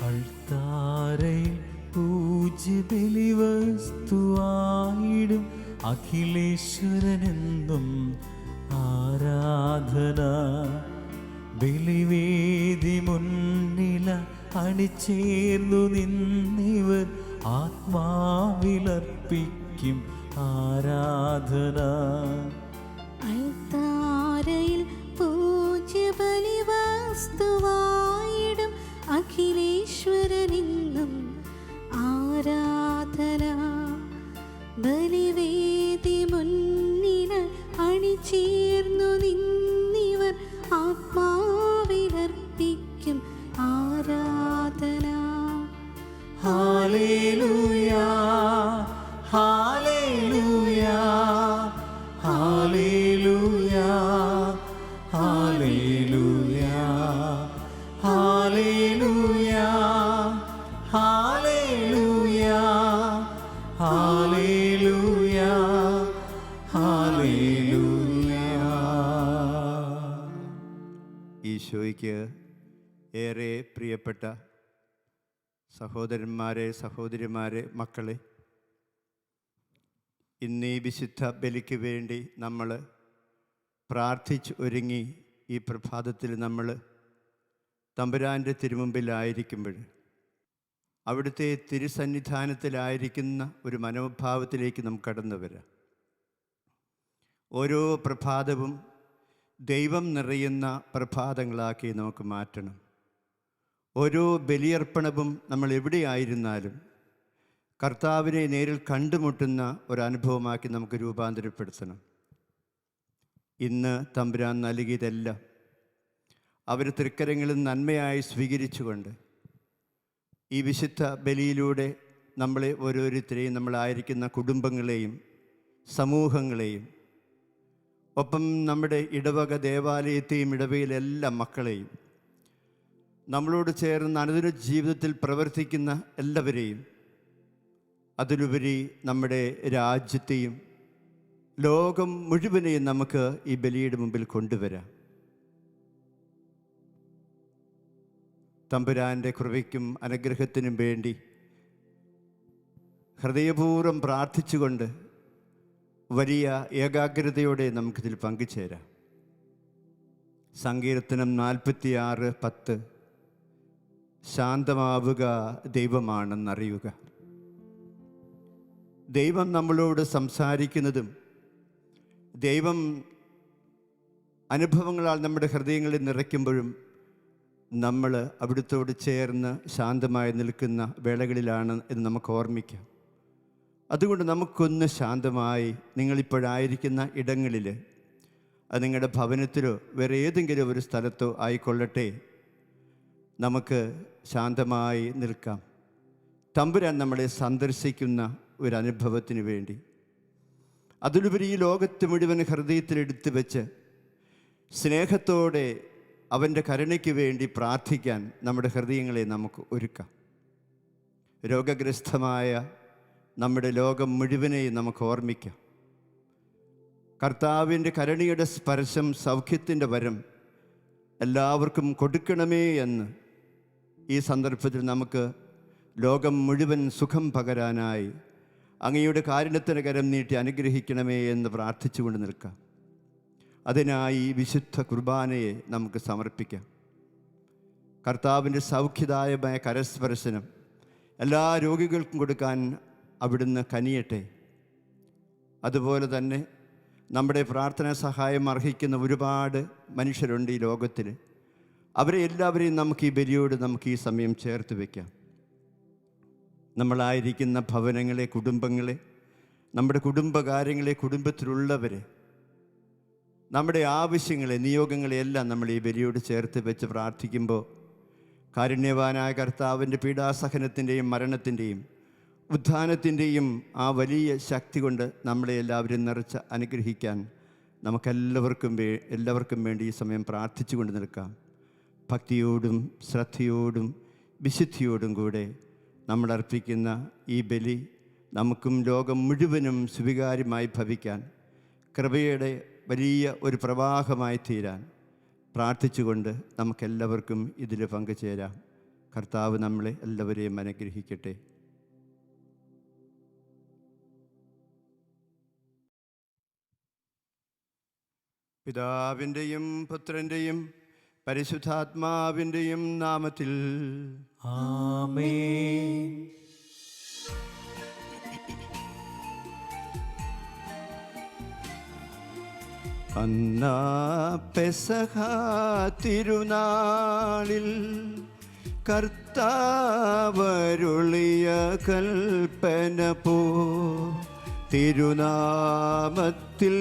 അൾത്താരയിൽ പൂജ്യബലിവസ്തുവായിടും അഖിലേശ്വരനെന്നും ആരാധന. ബലിവേദി മുന്നില അണിചേർന്നു നിന്നിവർ ആത്മാവിലർപ്പിക്കും ആരാധന. അൾത്താരയിൽ പൂജ്യബലിവസ്തുവായിടും അഖിലേശ്വരനെന്നും ആരാധന. ബലിവേദി മുന്നിൽ അണിചേർന്നു നിന്നിവർ ആത്മാവിലർപ്പിക്കും ആരാധന. ഹല്ലേലൂയാ ഹല്ലേലൂയാ ഹല്ലേലൂയാ ഹല്ലേലൂയാ ഹല്ലേലൂയാ ഹല്ലേലൂയാ ഹല്ലേലൂയാ ഹല്ലേലൂയാ. ഈശോയ്ക്ക് ഏറെ പ്രിയപ്പെട്ട സഹോദരന്മാരെ, സഹോദരിമാരെ, മക്കളെ, ഇന്ന് ഈ വിശുദ്ധ ബലിക്ക് വേണ്ടി നമ്മൾ പ്രാർത്ഥിച്ച് ഒരുങ്ങി ഈ പ്രഭാതത്തിൽ നമ്മൾ തമ്പുരാൻ്റെ തിരുമുമ്പിലായിരിക്കുമ്പോൾ അവിടുത്തെ തിരുസന്നിധാനത്തിലായിരിക്കുന്ന ഒരു മനോഭാവത്തിലേക്ക് നമുക്ക് കടന്നു വരാം. ഓരോ പ്രഭാതവും ദൈവം നിറയുന്ന പ്രഭാതങ്ങളാക്കി നമുക്ക് മാറ്റണം. ഓരോ ബലിയർപ്പണവും നമ്മൾ എവിടെയായിരുന്നാലും കർത്താവിനെ നേരിൽ കണ്ടുമുട്ടുന്ന ഒരനുഭവമാക്കി നമുക്ക് രൂപാന്തരപ്പെടുത്തണം. ഇന്ന് തമ്പുരാൻ നൽകിയതെല്ലാം അവർ തൃക്കരങ്ങളിൽ നന്മയായി സ്വീകരിച്ചുകൊണ്ട് ഈ വിശുദ്ധ ബലിയിലൂടെ നമ്മളെ ഓരോരുത്തരെയും, നമ്മളായിരിക്കുന്ന കുടുംബങ്ങളെയും സമൂഹങ്ങളെയും ഒപ്പം നമ്മുടെ ഇടവക ദേവാലയത്തെയും ഇടവയിലെല്ലാ മക്കളെയും നമ്മളോട് ചേർന്ന് അനുദിന ജീവിതത്തിൽ പ്രവർത്തിക്കുന്ന എല്ലാവരെയും, അതിലുപരി നമ്മുടെ രാജ്യത്തെയും ലോകം മുഴുവനെയും നമുക്ക് ഈ ബലിയുടെ മുമ്പിൽ കൊണ്ടുവരാം. തമ്പുരാൻ്റെ കൃപയ്ക്കും അനുഗ്രഹത്തിനും വേണ്ടി ഹൃദയപൂർവ്വം പ്രാർത്ഥിച്ചുകൊണ്ട് വലിയ ഏകാഗ്രതയോടെ നമുക്കിതിൽ പങ്കുചേരാം. സങ്കീർത്തനം 46:10 ശാന്തമാവുക ദൈവമാണെന്നറിയുക. ദൈവം നമ്മളോട് സംസാരിക്കുന്നതും ദൈവം അനുഭവങ്ങളാൽ നമ്മുടെ ഹൃദയങ്ങളിൽ നിറയ്ക്കുമ്പോഴും നമ്മൾ അവിടുത്തോട് ചേർന്ന് ശാന്തമായി നിൽക്കുന്ന വേളകളിലാണ് എന്ന് നമുക്ക് ഓർമ്മിക്കാം. അതുകൊണ്ട് നമുക്കൊന്ന് ശാന്തമായി നിങ്ങളിപ്പോഴായിരിക്കുന്ന ഇടങ്ങളിൽ, അത് നിങ്ങളുടെ ഭവനത്തിലോ വേറെ ഏതെങ്കിലും ഒരു സ്ഥലത്തോ ആയിക്കൊള്ളട്ടെ, നമുക്ക് ശാന്തമായി നിൽക്കാം. തമ്പുരാൻ നമ്മളെ സന്ദർശിക്കുന്ന ഒരനുഭവത്തിന് വേണ്ടി, അതിലുപരി ഈ ലോകത്ത് മുഴുവൻ ഹൃദയത്തിലെടുത്ത് വെച്ച് സ്നേഹത്തോടെ അവൻ്റെ കരുണയ്ക്ക് വേണ്ടി പ്രാർത്ഥിക്കാൻ നമ്മുടെ ഹൃദയങ്ങളെ നമുക്ക് ഒരുക്കാം. രോഗഗ്രസ്തമായ നമ്മുടെ ലോകം മുഴുവനെയും നമുക്ക് ഓർമ്മിക്കാം. കർത്താവിൻ്റെ കരുണയുടെ സ്പർശം, സൗഖ്യത്തിൻ്റെ വരം എല്ലാവർക്കും കൊടുക്കണമേ എന്ന് ഈ സന്ദർഭത്തിൽ നമുക്ക് ലോകം മുഴുവൻ സുഖം പകരാനായി അങ്ങയുടെ കാരുണ്യത്തിന് കരം നീട്ടി അനുഗ്രഹിക്കണമേ എന്ന് പ്രാർത്ഥിച്ചുകൊണ്ട് നിൽക്കാം. അതിനായി വിശുദ്ധ കുർബാനയെ നമുക്ക് സമർപ്പിക്കാം. കർത്താവിൻ്റെ സൗഖ്യദായമായ കരസ്പർശനം എല്ലാ രോഗികൾക്കും കൊടുക്കാൻ അവിടുന്ന് കനിയട്ടെ. അതുപോലെ തന്നെ നമ്മുടെ പ്രാർത്ഥനാ സഹായം അർഹിക്കുന്ന ഒരുപാട് മനുഷ്യരുണ്ട് ഈ ലോകത്തിൽ. അവരെ എല്ലാവരെയും നമുക്ക് ഈ ബലിയോട് നമുക്ക് ഈ സമയം ചേർത്ത് വയ്ക്കാം. നമ്മളായിരിക്കുന്ന ഭവനങ്ങളെ, കുടുംബങ്ങളെ, നമ്മുടെ കുടുംബകാര്യങ്ങളെ, കുടുംബത്തിലുള്ളവരെ, നമ്മുടെ ആവശ്യങ്ങളെ, നിയോഗങ്ങളെ എല്ലാം നമ്മൾ ഈ ബലിയോട് ചേർത്ത് വെച്ച് പ്രാർത്ഥിക്കുമ്പോൾ കാരുണ്യവാനായ കർത്താവിൻ്റെ പീഡാസഹനത്തിൻ്റെയും മരണത്തിൻ്റെയും ഉത്ഥാനത്തിൻ്റെയും ആ വലിയ ശക്തി കൊണ്ട് നമ്മളെ എല്ലാവരും നിറച്ച് അനുഗ്രഹിക്കാൻ നമുക്കെല്ലാവർക്കും വേണ്ടി ഈ സമയം പ്രാർത്ഥിച്ചു കൊണ്ട് നിൽക്കാം. ഭക്തിയോടും ശ്രദ്ധയോടും വിശുദ്ധിയോടും കൂടെ നമ്മൾ അർപ്പിക്കുന്ന ഈ ബലി നമുക്കും ലോകം മുഴുവനും സ്വീകാര്യമായി ഭവിക്കാൻ, കൃപയുടെ വലിയ ഒരു പ്രവാഹമായി തീരാൻ പ്രാർത്ഥിച്ചുകൊണ്ട് നമുക്കെല്ലാവർക്കും ഇതിൽ പങ്കുചേരാം. കർത്താവ് നമ്മളെ എല്ലാവരെയും അനുഗ്രഹിക്കട്ടെ. പിതാവിൻ്റെയും പുത്രൻ്റെയും പരിശുദ്ധാത്മാവിൻ്റെയും നാമത്തിൽ ആമേൻ. അന്നാ പെസഹ തിരുനാളിൽ കർത്താവരുളിയ കൽപ്പന പോ തിരുനാമത്തിൽ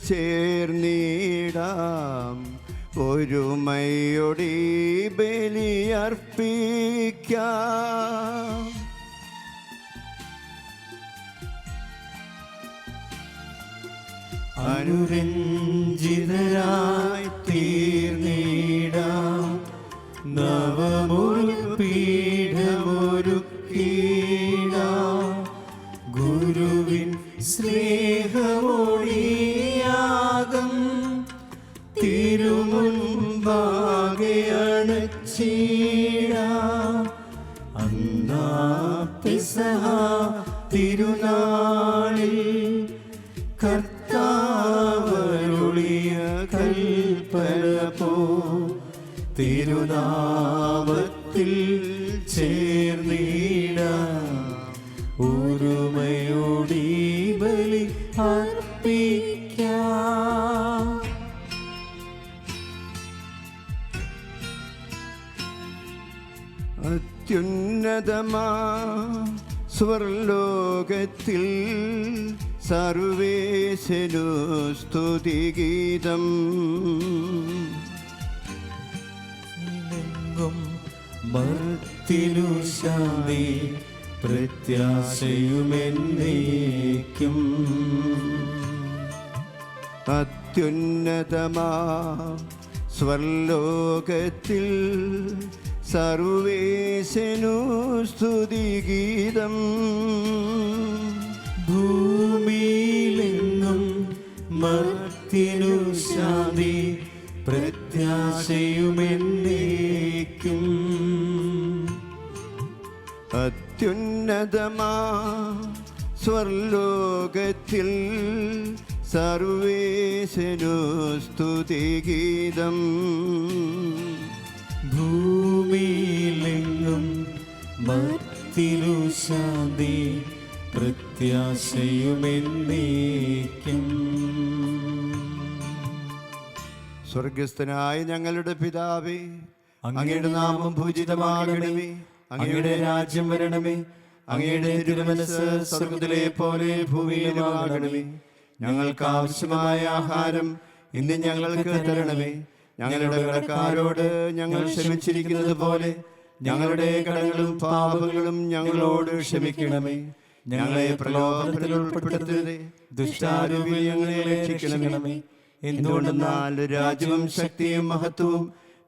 ചേർന്നിടാം, ഒരുമയോടെ ബലിയർപ്പിക്കാം. അനുരഞ്ജിതരായി തീർന്നിടാം, നവമൊരു പീഠമൊരുക്കിടാം, ഗുരുവിൻ സ്നേഹമൊഴിയാകം തിരുമുൻപാകെ അണച്ചിടാം. അന്നാ പെസഹ തിരുനാളിൽ കർത്താവരുളിയ കൽപ്പന പോ തിരുനാമത്തിൽ ചേർന്നിടാം, ഒരുമയോടെ ബലി അർപ്പിക്കാം. അത്യുന്നതമാ സ്വർലോകത്തിൽ സർവേശനു സ്തുതിഗീതം. മർത്തിനു ശാന്തി പ്രത്യാശയുമെന്നേക്കും. അത്യുന്നതമാ സ്വർലോകത്തിൽ സർവേശനു സ്തുതിഗീതം. ഭൂമിയിലെങ്ങും മർത്തിനു ശാന്തി പ്രത്യാശയുമെന്നേക്കും. അത്യുന്നതമാ സ്വർലോകത്തിൽ സർവേശനു സ്തുതിഗീതം. ഭൂമിയിലെങ്ങും മർത്തിനു ശാന്തി പ്രത്യാശയുമെന്നേക്കും. സ്വർഗസ്ഥനായ ഞങ്ങളുടെ പിതാവേ, അങ്ങയുടെ നാമം പൂജിതമാകണമേ, അങ്ങയുടെ രാജ്യം വരണമേ, അങ്ങയുടെ തിരുമനസ്സ് സ്വർഗ്ഗത്തിലെ പോലെ ഭൂമിയിലുമാകണമേ. ഞങ്ങൾക്ക് ആവശ്യമായ ആഹാരം ഇന്ന് ഞങ്ങൾക്ക് തരണമേ. ഞങ്ങളുടെ കടക്കാരോട് ഞങ്ങൾ ക്ഷമിച്ചിരിക്കുന്നത് പോലെ ഞങ്ങളുടെ കടങ്ങളും പാപങ്ങളും ഞങ്ങളോട് ക്ഷമിക്കണമേ. ഞങ്ങളെ പ്രലോഭനത്തിൽ ഉൾപ്പെടുത്തരുതേ, ദുഷ്ടാരൂപിയിൽ ഞങ്ങളെ രക്ഷിക്കണമേ. എന്തുകൊണ്ടെന്നാൽ രാജ്യവും ശക്തിയും മഹത്വവും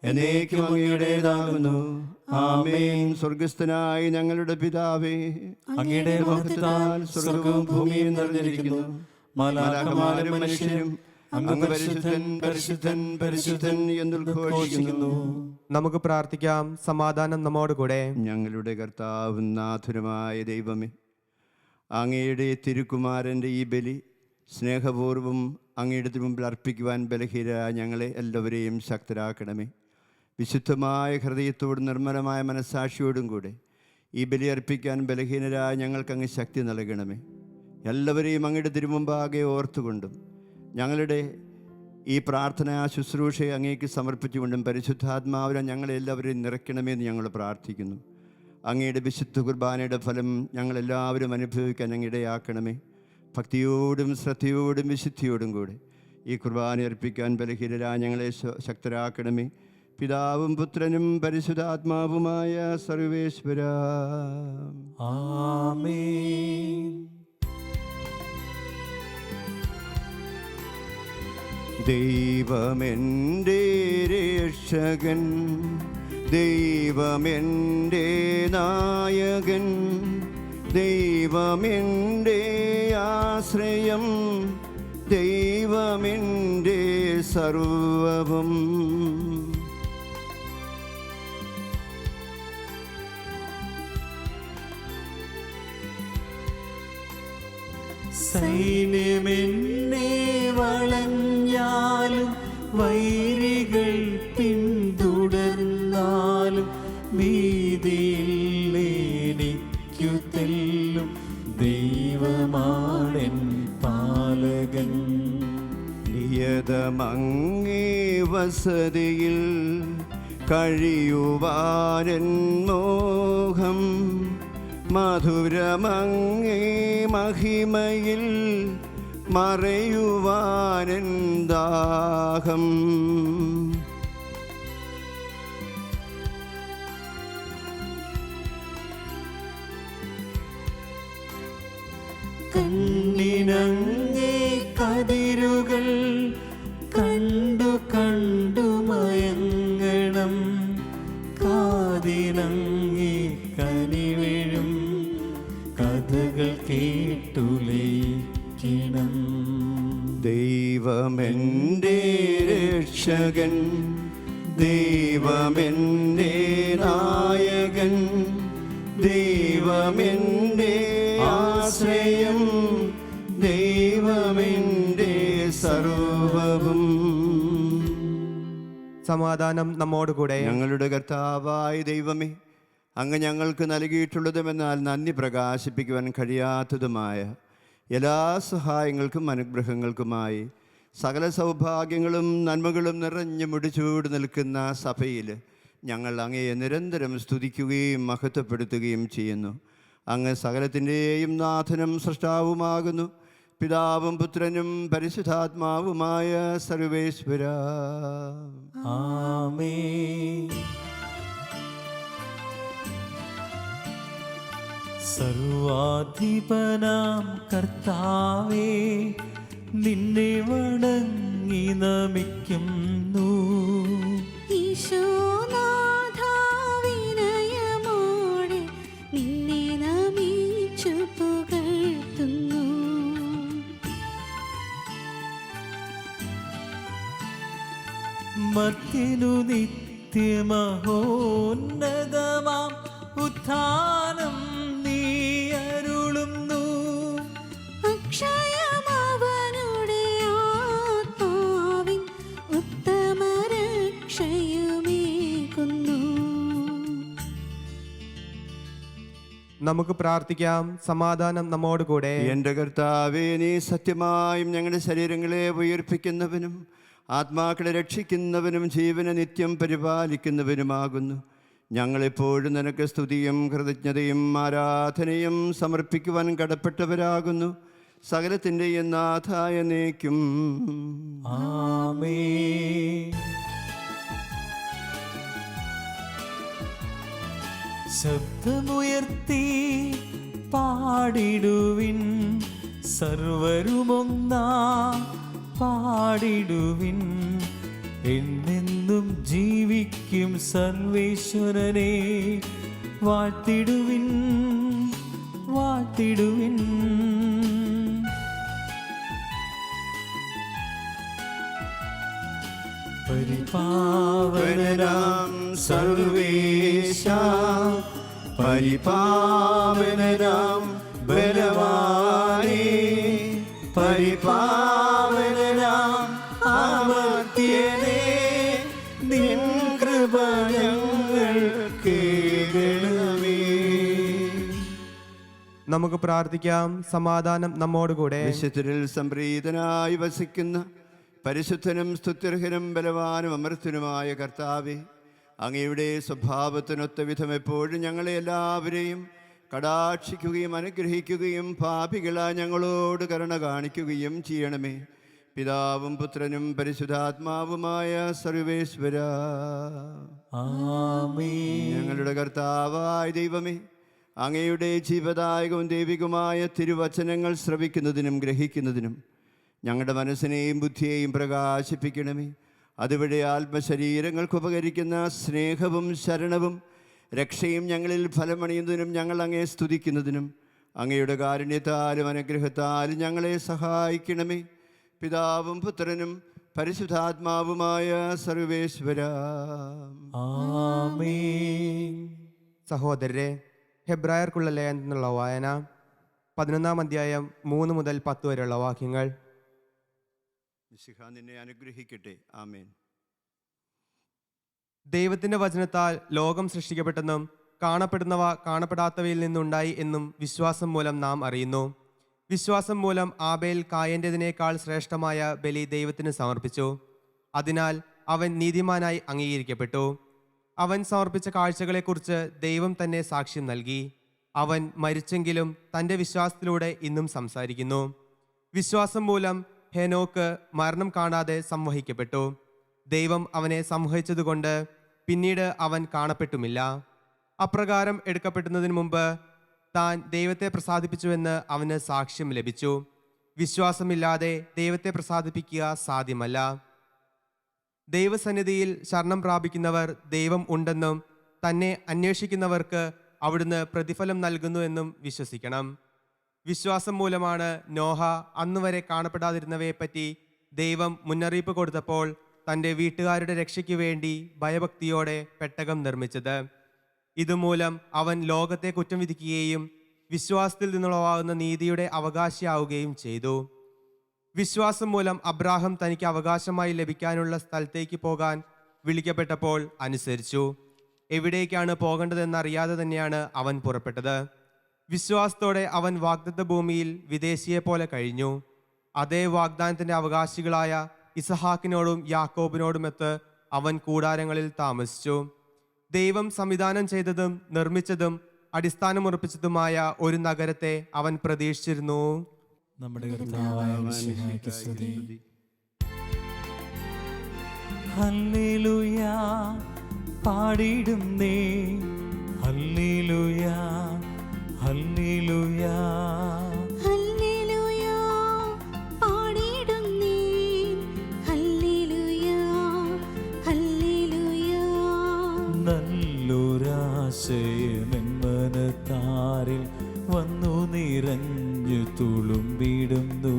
എന്നേക്കും അങ്ങയുടേതാകുന്നു. ആമേൻ. സ്വർഗസ്ഥനായ ഞങ്ങളുടെ പിതാവേ, അങ്ങയുടെ മഹത്വത്താൽ സ്വർഗ്ഗവും ഭൂമിയും നിറഞ്ഞിരിക്കുന്നു. മാലാഖമാരും മനുഷ്യരും അങ്ങ് പരിശുദ്ധൻ പരിശുദ്ധൻ പരിശുദ്ധൻ എന്നുദ്ഘോഷിക്കുന്നു. നമുക്ക് പ്രാർത്ഥിക്കാം. സമാധാനം നമ്മോടുകൂടെ. ഞങ്ങളുടെ കർത്താവും നാഥനുമായ ദൈവമേ, അങ്ങയുടെ തിരുക്കുമാരൻ്റെ ഈ ബലി സ്നേഹപൂർവ്വം അങ്ങയുടെ മുമ്പിൽ അർപ്പിക്കുവാൻ ബലഹീനരായ ഞങ്ങളെ എല്ലാവരെയും ശക്തരാക്കണമേ. വിശുദ്ധമായ ഹൃദയത്തോടും നിർമ്മലമായ മനസ്സാക്ഷിയോടും കൂടെ ഈ ബലി അർപ്പിക്കാൻ ബലഹീനരായ ഞങ്ങൾക്കങ്ങ് ശക്തി നൽകണമേ. എല്ലാവരെയും അങ്ങയുടെ തിരുമുമ്പാകെ ഓർത്തുകൊണ്ടും ഞങ്ങളുടെ ഈ പ്രാർത്ഥന ശുശ്രൂഷയെ അങ്ങേക്ക് സമർപ്പിച്ചുകൊണ്ടും പരിശുദ്ധാത്മാവിനെ ഞങ്ങളെല്ലാവരെയും നിറയ്ക്കണമെന്ന് ഞങ്ങൾ പ്രാർത്ഥിക്കുന്നു. അങ്ങയുടെ വിശുദ്ധ കുർബാനയുടെ ഫലം ഞങ്ങളെല്ലാവരും അനുഭവിക്കാൻ അങ്ങിടയാക്കണമേ. ഭക്തിയോടും ശ്രദ്ധയോടും വിശുദ്ധിയോടും കൂടെ ഈ കുർബാന അർപ്പിക്കാൻ ബലഹീനരായ ഞങ്ങളെ ശക്തരാക്കണമേ. പിതാവും പുത്രനും പരിശുദ്ധാത്മാവുമായ സർവേശ്വര ആമേൻ. ദൈവമെൻ്റെ രക്ഷകൻ, ദൈവമെൻ്റെ നായകൻ, ദൈവമെൻ്റെ ആശ്രയം, ദൈവമെൻ്റെ സർവവും. സൈന്യമെന്നെ വളഞ്ഞാലും വൈരികൾ പിന്തുടർന്നാലും ഭീതിയിൽ എനിക്കു തെല്ലും ദൈവമാണെൻ പാലകൻ. നിയതമങ്ങേ വസതിയിൽ കഴിയുവാനെൻ മോഹം, മധുരമങ്ങേ മഹിമയിൽ മറയുവാനെൻ ദാഹം. കണ്ണിനങ്ങേ കതിരുകൾ കണ്ടു കണ്ടു മയങ്ങണം, കാതിനങ്ങേ കനിവെഴും കഥകൾ കേട്ടുലയിക്കണം. ദൈവമെൻ്റെ രക്ഷകൻ, ദൈവമെൻ്റെ നായകൻ, ദൈവമെൻ്റെ ആശ്രയം, ദൈവമെൻ്റെ സർവവും. സമാധാനം നമ്മോടുകൂടെ. ഞങ്ങളുടെ കർത്താവായ ദൈവമേ, അങ്ങ് ഞങ്ങൾക്ക് നൽകിയിട്ടുള്ളതുമെന്നാൽ നന്ദി പ്രകാശിപ്പിക്കുവാൻ കഴിയാത്തതുമായ എല്ലാ സഹായങ്ങൾക്കും അനുഗ്രഹങ്ങൾക്കുമായി സകല സൗഭാഗ്യങ്ങളും നന്മകളും നിറഞ്ഞു മുടിച്ചൂട് നിൽക്കുന്ന സഭയിൽ ഞങ്ങൾ അങ്ങയെ നിരന്തരം സ്തുതിക്കുകയും മഹത്വപ്പെടുത്തുകയും ചെയ്യുന്നു. അങ്ങ് സകലത്തിൻ്റെയും നാഥനും സൃഷ്ടാവുമാകുന്നു. പിതാവും പുത്രനും പരിശുദ്ധാത്മാവുമായ സർവേശ്വര. ആമേൻ. സർവാധിപനാം കർത്താവേ, നിന്നെ വണങ്ങി നമിക്കുന്നു. ഈശോനാഥാ വിനയമോടെ നിന്നെ നമിച്ചു പുകഴ്ത്തുന്നു. മർത്യനു നിത്യമഹോന്നതമാം ഉത്ഥാനം നീ അരുളുന്നു. അക്ഷയമവനുടെ ആത്മാവിൻ ഉത്തമ രക്ഷയുമേകുന്നു. നമുക്ക് പ്രാർത്ഥിക്കാം. സമാധാനം നമ്മോടുകൂടെ. എൻ്റെ കർത്താവേ, നീ സത്യമായും ഞങ്ങളുടെ ശരീരങ്ങളെ ഉയർപ്പിക്കുന്നവനും ആത്മാക്കളെ രക്ഷിക്കുന്നവനും ജീവനെ നിത്യം പരിപാലിക്കുന്നവനുമാകുന്നു. ഞങ്ങളെപ്പോഴും നിനക്ക് സ്തുതിയും കൃതജ്ഞതയും ആരാധനയും സമർപ്പിക്കുവാൻ കടപ്പെട്ടവരാകുന്നു. സകലത്തിൻ്റെയും നാഥായ എന്നേക്കും. ആമേൻ. ശബ്ദമുയർത്തി പാടിടുവിൻ, സർവരുമൊന്നാ പാടിടുവിൻ. എന്നെന്നും ജീവിക്കും സർവേശ്വരനെ വാഴ്ത്തിടുവിൻ, വാഴ്ത്തിടുവിൻ. പരിപാവനനാം സർവേശ, പരിപാവനനാം ബലവാനേ, പരിപാവനനാം അമർത്യനേ, നിൻ കൃപ ഞങ്ങൾക്ക് കേൾക്കണമേ. നമുക്ക് പ്രാർത്ഥിക്കാം. സമാധാനം നമ്മോടുകൂടെ. വിശുദ്ധരിൽ സംപ്രീതനായി വസിക്കുന്ന പരിശുദ്ധനും സ്തുത്യർഹനും ബലവാനും അമർത്യനുമായ കർത്താവേ, അങ്ങയുടെ സ്വഭാവത്തിനൊത്ത വിധം എപ്പോഴും ഞങ്ങളെ എല്ലാവരെയും കടാക്ഷിക്കുകയും അനുഗ്രഹിക്കുകയും പാപികളാ ഞങ്ങളോട് കരുണ കാണിക്കുകയും ചെയ്യണമേ. പിതാവും പുത്രനും പരിശുദ്ധാത്മാവുമായ സർവേശ്വര. ആമേൻ. ഞങ്ങളുടെ കർത്താവായ ദൈവമേ, അങ്ങയുടെ ജീവദായകവും ദൈവികമായ തിരുവചനങ്ങൾ ശ്രവിക്കുന്നതിനും ഗ്രഹിക്കുന്നതിനും ഞങ്ങളുടെ മനസ്സിനെയും ബുദ്ധിയെയും പ്രകാശിപ്പിക്കണമേ. അതുവഴി ആത്മശരീരങ്ങൾക്ക് ഉപകരിക്കുന്ന സ്നേഹവും ശരണവും രക്ഷയും ഞങ്ങളിൽ ഫലമണിയുന്നതിനും ഞങ്ങൾ അങ്ങയെ സ്തുതിക്കുന്നതിനും അങ്ങയുടെ കാരുണ്യത്താലും അനുഗ്രഹത്താലും ഞങ്ങളെ സഹായിക്കണമേ. പിതാവും പുത്രനും പരിശുദ്ധാത്മാവുമായ സർവേശ്വര. ആമേൻ. സഹോദരരെ, ഹെബ്രായർക്കുള്ള ലേഖനത്തിനുള്ള വായന. 11-ാം അധ്യായം 3 മുതൽ 10 വരെയുള്ള വാക്യങ്ങൾ. മിശിഹ നിന്നെ അനുഗ്രഹിക്കട്ടെ. ആമേൻ. ദൈവത്തിന്റെ വചനത്താൽ ലോകം സൃഷ്ടിക്കപ്പെട്ടെന്നും കാണപ്പെടുന്നവ കാണപ്പെടാത്തവയിൽ നിന്നുണ്ടായി എന്നും വിശ്വാസം മൂലം നാം അറിയുന്നു. വിശ്വാസം മൂലം ആബേൽ കായന്റേതിനേക്കാൾ ശ്രേഷ്ഠമായ ബലി ദൈവത്തിന് സമർപ്പിച്ചു. അതിനാൽ അവൻ നീതിമാനായി അംഗീകരിക്കപ്പെട്ടു. അവൻ സമർപ്പിച്ച കാഴ്ചകളെക്കുറിച്ച് ദൈവം തന്നെ സാക്ഷ്യം നൽകി. അവൻ മരിച്ചെങ്കിലും തൻ്റെ വിശ്വാസത്തിലൂടെ ഇന്നും സംസാരിക്കുന്നു. വിശ്വാസം മൂലം ഹെനോക്ക് മരണം കാണാതെ സംവഹിക്കപ്പെട്ടു. ദൈവം അവനെ സംവഹിച്ചതുകൊണ്ട് പിന്നീട് അവൻ കാണപ്പെട്ടുമില്ല. അപ്രകാരം എടുക്കപ്പെടുന്നതിന് മുമ്പ് താൻ ദൈവത്തെ പ്രസാദിപ്പിച്ചുവെന്ന് അവന് സാക്ഷ്യം ലഭിച്ചു. വിശ്വാസമില്ലാതെ ദൈവത്തെ പ്രസാദിപ്പിക്കുക സാധ്യമല്ല. ദൈവസന്നിധിയിൽ ശരണം പ്രാപിക്കുന്നവർ ദൈവം ഉണ്ടെന്നും തന്നെ അന്വേഷിക്കുന്നവർക്ക് അവിടുന്ന് പ്രതിഫലം നൽകുന്നു എന്നും വിശ്വസിക്കണം. വിശ്വാസം മൂലമാണ് നോഹ അന്നുവരെ കാണപ്പെടാതിരുന്നവയെപ്പറ്റി ദൈവം മുന്നറിയിപ്പ് കൊടുത്തപ്പോൾ തൻ്റെ വീട്ടുകാരുടെ രക്ഷയ്ക്ക് വേണ്ടി ഭയഭക്തിയോടെ പെട്ടകം നിർമ്മിച്ചത്. ഇതുമൂലം അവൻ ലോകത്തെ കുറ്റം വിധിക്കുകയും വിശ്വാസത്തിൽ നിന്നുളവാകുന്ന നീതിയുടെ അവകാശിയാവുകയും ചെയ്തു. വിശ്വാസം മൂലം അബ്രാഹം തനിക്ക് അവകാശമായി ലഭിക്കാനുള്ള സ്ഥലത്തേക്ക് പോകാൻ വിളിക്കപ്പെട്ടപ്പോൾ അനുസരിച്ചു. എവിടേക്കാണ് പോകേണ്ടതെന്നറിയാതെ തന്നെയാണ് അവൻ പുറപ്പെട്ടത്. വിശ്വാസത്തോടെ അവൻ വാഗ്ദത്ത ഭൂമിയിൽ വിദേശിയെ പോലെ കഴിഞ്ഞു. അതേ വാഗ്ദാനത്തിന്റെ അവകാശികളായ ഇസഹാക്കിനോടും യാക്കോബിനോടുമൊത്ത് അവൻ കൂടാരങ്ങളിൽ താമസിച്ചു. ദൈവം സംവിധാനം ചെയ്തതും നിർമ്മിച്ചതും അടിസ്ഥാനമുറപ്പിച്ചതുമായ ഒരു നഗരത്തെ അവൻ പ്രതീക്ഷിച്ചിരുന്നു. നമ്മുടെ കർത്താവായ മിശിഹായ്ക്ക് സ്തുതി. ഹല്ലേലൂയ പാടിയിടുന്നേ, ഹല്ലേലൂയ ഹല്ലേലൂയ ഹല്ലേലൂയ പാടിയിടുന്നേ, ഹല്ലേലൂയ ഹല്ലേലൂയ. നല്ലൊരാശയമെന്മനത്താരിൽ വന്നു നിറഞ്ഞു തുളുമ്പിടുന്നു.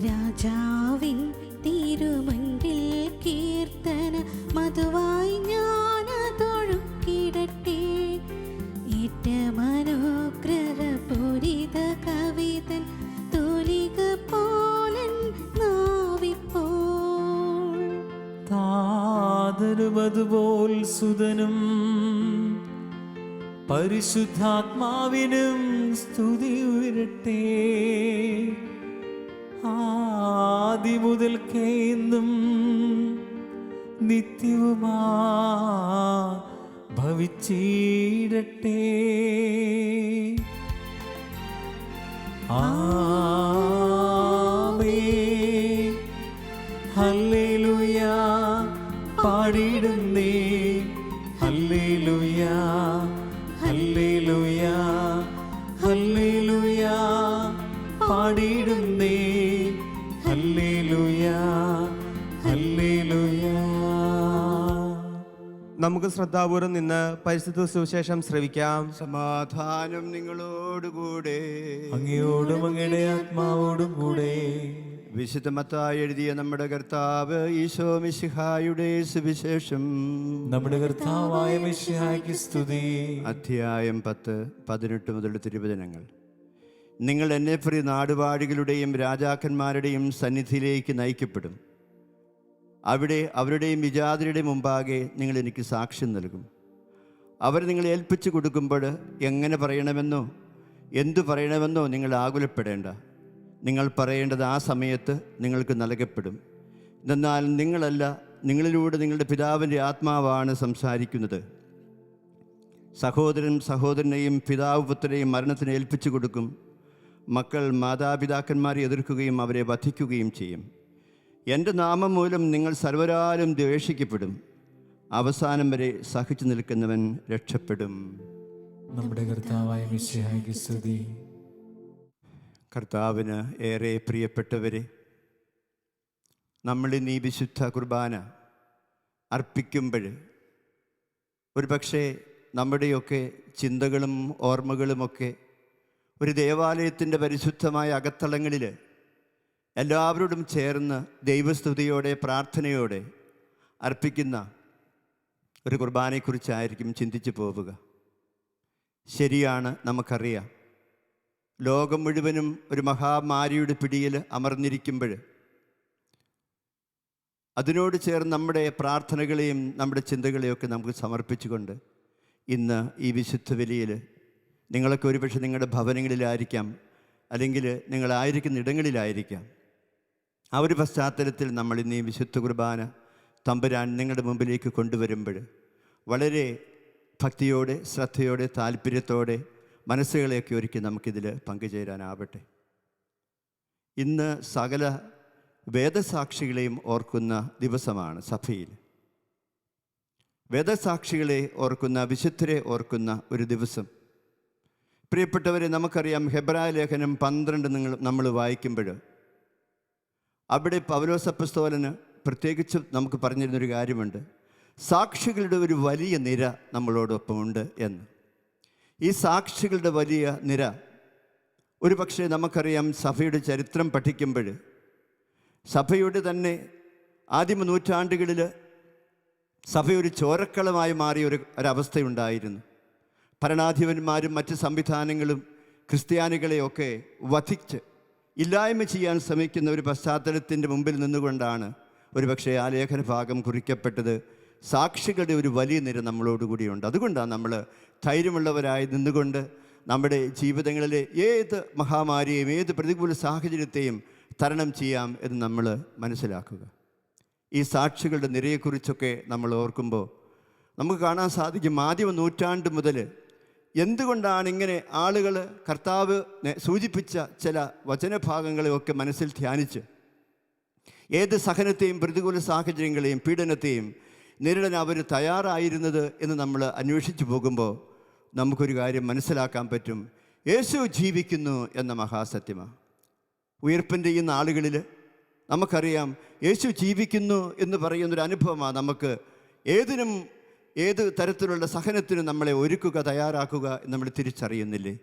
രാജാവിൻ തിരുമുൻപിൽ കീർത്തന മധുവായി ഞാനതൊഴുക്കിടട്ടെ. ഏറ്റമനുഗ്രഹപൂരിത കവിതൻ തൂലിക പോലൻ നാവിപ്പോൾ. താതനും അതുപോൽ സുതനും പരിശുദ്ധാത്മാവിനും സ്തുതി ഉയരട്ടെ. ആദി മുതൽക്കേ എന്നും നിത്യവുമാ ഭവിച്ചിടട്ടെ. ആമേൻ. ഹല്ലേലൂയ പാടിയിടുന്നേ, ഹല്ലേലൂയ ഹല്ലേലൂയ ഹല്ലേലൂയ പാടിയിടുന്നേ, ഹല്ലേലൂയ ഹല്ലേലൂയ. നമുക്ക് ശ്രദ്ധാപൂർവം നിന്ന് പരിശുദ്ധ സുവിശേഷം ശ്രവിക്കാം. സമാധാനം നിങ്ങളോടുകൂടെ. അങ്ങയോടും അങ്ങയുടെ ആത്മാവോടും കൂടെ. വിശുദ്ധ മത്തായി എഴുതിയ നമ്മുടെ കർത്താവ് ഈശോ മിശിഹായുടെ സുവിശേഷം. നമ്മുടെ കർത്താവായ മിശിഹായ്ക്ക് സ്തുതി. അധ്യായം 10, 18 മുതൽ തിരുവചനങ്ങൾ. നിങ്ങൾ എന്നെ പ്രിയ നാടുവാഴികളുടെയും രാജാക്കന്മാരുടെയും സന്നിധിയിലേക്ക് നയിക്കപ്പെടും. അവിടെ അവരുടെയും വിജാതിരുടെ മുമ്പാകെ നിങ്ങൾ എനിക്ക് സാക്ഷ്യം നൽകും. അവർ നിങ്ങളെ ഏൽപ്പിച്ചു കൊടുക്കുമ്പോൾ എങ്ങനെ പറയണമെന്നോ എന്തു പറയണമെന്നോ നിങ്ങൾ ആകുലപ്പെടേണ്ട. നിങ്ങൾ പറയേണ്ടത് ആ സമയത്ത് നിങ്ങൾക്ക് നൽകപ്പെടും. എന്നാൽ നിങ്ങളല്ല, നിങ്ങളിലൂടെ നിങ്ങളുടെ പിതാവിൻ്റെ ആത്മാവാണ് സംസാരിക്കുന്നത്. സഹോദരൻ സഹോദരനെയും പിതാവ് പുത്രനെയും മരണത്തിന് ഏൽപ്പിച്ചു കൊടുക്കും. മക്കൾ മാതാപിതാക്കന്മാരെ എതിർക്കുകയും അവരെ വധിക്കുകയും ചെയ്യും. എൻ്റെ നാമം മൂലം നിങ്ങൾ സർവരാലും ദ്വേഷിക്കപ്പെടും. അവസാനം വരെ സഹിച്ചു നിൽക്കുന്നവൻ രക്ഷപ്പെടും. നമ്മുടെ കർത്താവായ മിശിഹായ്ക്ക് സ്തുതി. കർത്താവിന് ഏറെ പ്രിയപ്പെട്ടവരെ, നമ്മളിന്ന് ഈ വിശുദ്ധ കുർബാന അർപ്പിക്കുമ്പോൾ ഒരുപക്ഷെ നമ്മുടെയൊക്കെ ചിന്തകളും ഓർമ്മകളുമൊക്കെ ഒരു ദേവാലയത്തിൻ്റെ പരിശുദ്ധമായ അകത്തളങ്ങളിൽ എല്ലാവരോടും ചേർന്ന് ദൈവസ്തുതിയോടെ പ്രാർത്ഥനയോടെ അർപ്പിക്കുന്ന ഒരു കുർബാനയെക്കുറിച്ചായിരിക്കും ചിന്തിച്ചു പോവുക. ശരിയാണ്, നമുക്കറിയാം, ലോകം മുഴുവനും ഒരു മഹാമാരിയുടെ പിടിയിൽ അമർന്നിരിക്കുമ്പോൾ അതിനോട് ചേർന്ന് നമ്മുടെ പ്രാർത്ഥനകളെയും നമ്മുടെ ചിന്തകളെയൊക്കെ നമുക്ക് സമർപ്പിച്ചുകൊണ്ട് ഇന്ന് ഈ വിശുദ്ധ ബലിയിൽ നിങ്ങളൊക്കെ ഒരുപക്ഷെ നിങ്ങളുടെ ഭവനങ്ങളിലായിരിക്കാം, അല്ലെങ്കിൽ നിങ്ങളായിരിക്കുന്ന ഇടങ്ങളിലായിരിക്കാം. ആ ഒരു പശ്ചാത്തലത്തിൽ നമ്മൾ ഇന്ന് ഈ വിശുദ്ധ കുർബാന തമ്പുരാൻ നിങ്ങളുടെ മുമ്പിലേക്ക് കൊണ്ടുവരുമ്പോൾ വളരെ ഭക്തിയോടെ, ശ്രദ്ധയോടെ, താല്പര്യത്തോടെ മനസ്സുകളെയൊക്കെ ഒരുക്കി നമുക്കിതിൽ പങ്കുചേരാനാവട്ടെ. ഇന്ന് സകല വേദസാക്ഷികളെയും ഓർക്കുന്ന ദിവസമാണ് സഭയിൽ. വേദസാക്ഷികളെ ഓർക്കുന്ന, വിശുദ്ധരെ ഓർക്കുന്ന ഒരു ദിവസം. പ്രിയപ്പെട്ടവരെ, നമുക്കറിയാം ഹെബ്രായ ലേഖനം 12 നമ്മൾ വായിക്കുമ്പോൾ അവിടെ പൗലോസ് അപ്പോസ്തലന് പ്രത്യേകിച്ച് നമുക്ക് പറഞ്ഞിരുന്നൊരു കാര്യമുണ്ട്. സാക്ഷികളുടെ ഒരു വലിയ നിര നമ്മളോടൊപ്പമുണ്ട് എന്ന്. ഈ സാക്ഷികളുടെ വലിയ നിര ഒരു പക്ഷേ നമുക്കറിയാം, സഭയുടെ ചരിത്രം പഠിക്കുമ്പോൾ സഭയുടെ തന്നെ ആദിമ നൂറ്റാണ്ടുകളിൽ സഭ ഒരു ചോരക്കളമായി മാറിയ ഒരവസ്ഥയുണ്ടായിരുന്നു. ഭരണാധിപന്മാരും മറ്റ് സംവിധാനങ്ങളും ക്രിസ്ത്യാനികളെയൊക്കെ വധിച്ച് ഇല്ലായ്മ ചെയ്യാൻ ശ്രമിക്കുന്ന ഒരു പശ്ചാത്തലത്തിൻ്റെ മുമ്പിൽ നിന്നുകൊണ്ടാണ് ഒരുപക്ഷെ ആ ലേഖന ഭാഗം കുറിക്കപ്പെട്ടത്. സാക്ഷികളുടെ ഒരു വലിയ നിര നമ്മളോടുകൂടിയുണ്ട്. അതുകൊണ്ടാണ് നമ്മൾ ധൈര്യമുള്ളവരായി നിന്നുകൊണ്ട് നമ്മുടെ ജീവിതങ്ങളിലെ ഏത് മഹാമാരിയെയും ഏത് പ്രതികൂല സാഹചര്യത്തെയും തരണം ചെയ്യാം എന്ന് നമ്മൾ മനസ്സിലാക്കുക. ഈ സാക്ഷികളുടെ നിരയെക്കുറിച്ചൊക്കെ നമ്മൾ ഓർക്കുമ്പോൾ നമുക്ക് കാണാൻ സാധിക്കും, ആദിമ നൂറ്റാണ്ട് മുതൽ എന്തുകൊണ്ടാണ് ഇങ്ങനെ ആളുകൾ കർത്താവ് സൂചിപ്പിച്ച ചില വചനഭാഗങ്ങളെയൊക്കെ മനസ്സിൽ ധ്യാനിച്ച് ഏത് സഹനത്തെയും പ്രതികൂല സാഹചര്യങ്ങളെയും പീഡനത്തെയും നേരിടാൻ അവർ തയ്യാറായിരുന്നത് എന്ന് നമ്മൾ അന്വേഷിച്ചു പോകുമ്പോൾ നമുക്കൊരു കാര്യം മനസ്സിലാക്കാൻ പറ്റും. യേശു ജീവിക്കുന്നു എന്ന മഹാസത്യമാണ്. ഉയർപ്പിൻ്റെ ഈ നാളുകളിൽ നമുക്കറിയാം, യേശു ജീവിക്കുന്നു എന്ന് പറയുന്നൊരു അനുഭവമാണ് നമുക്ക് ഏതിനും ഏത് തരത്തിലുള്ള സഹനത്തിനും നമ്മളെ ഒരുക്കുക, തയ്യാറാക്കുക എന്ന് നമ്മൾ തിരിച്ചറിയുന്നില്ലേ?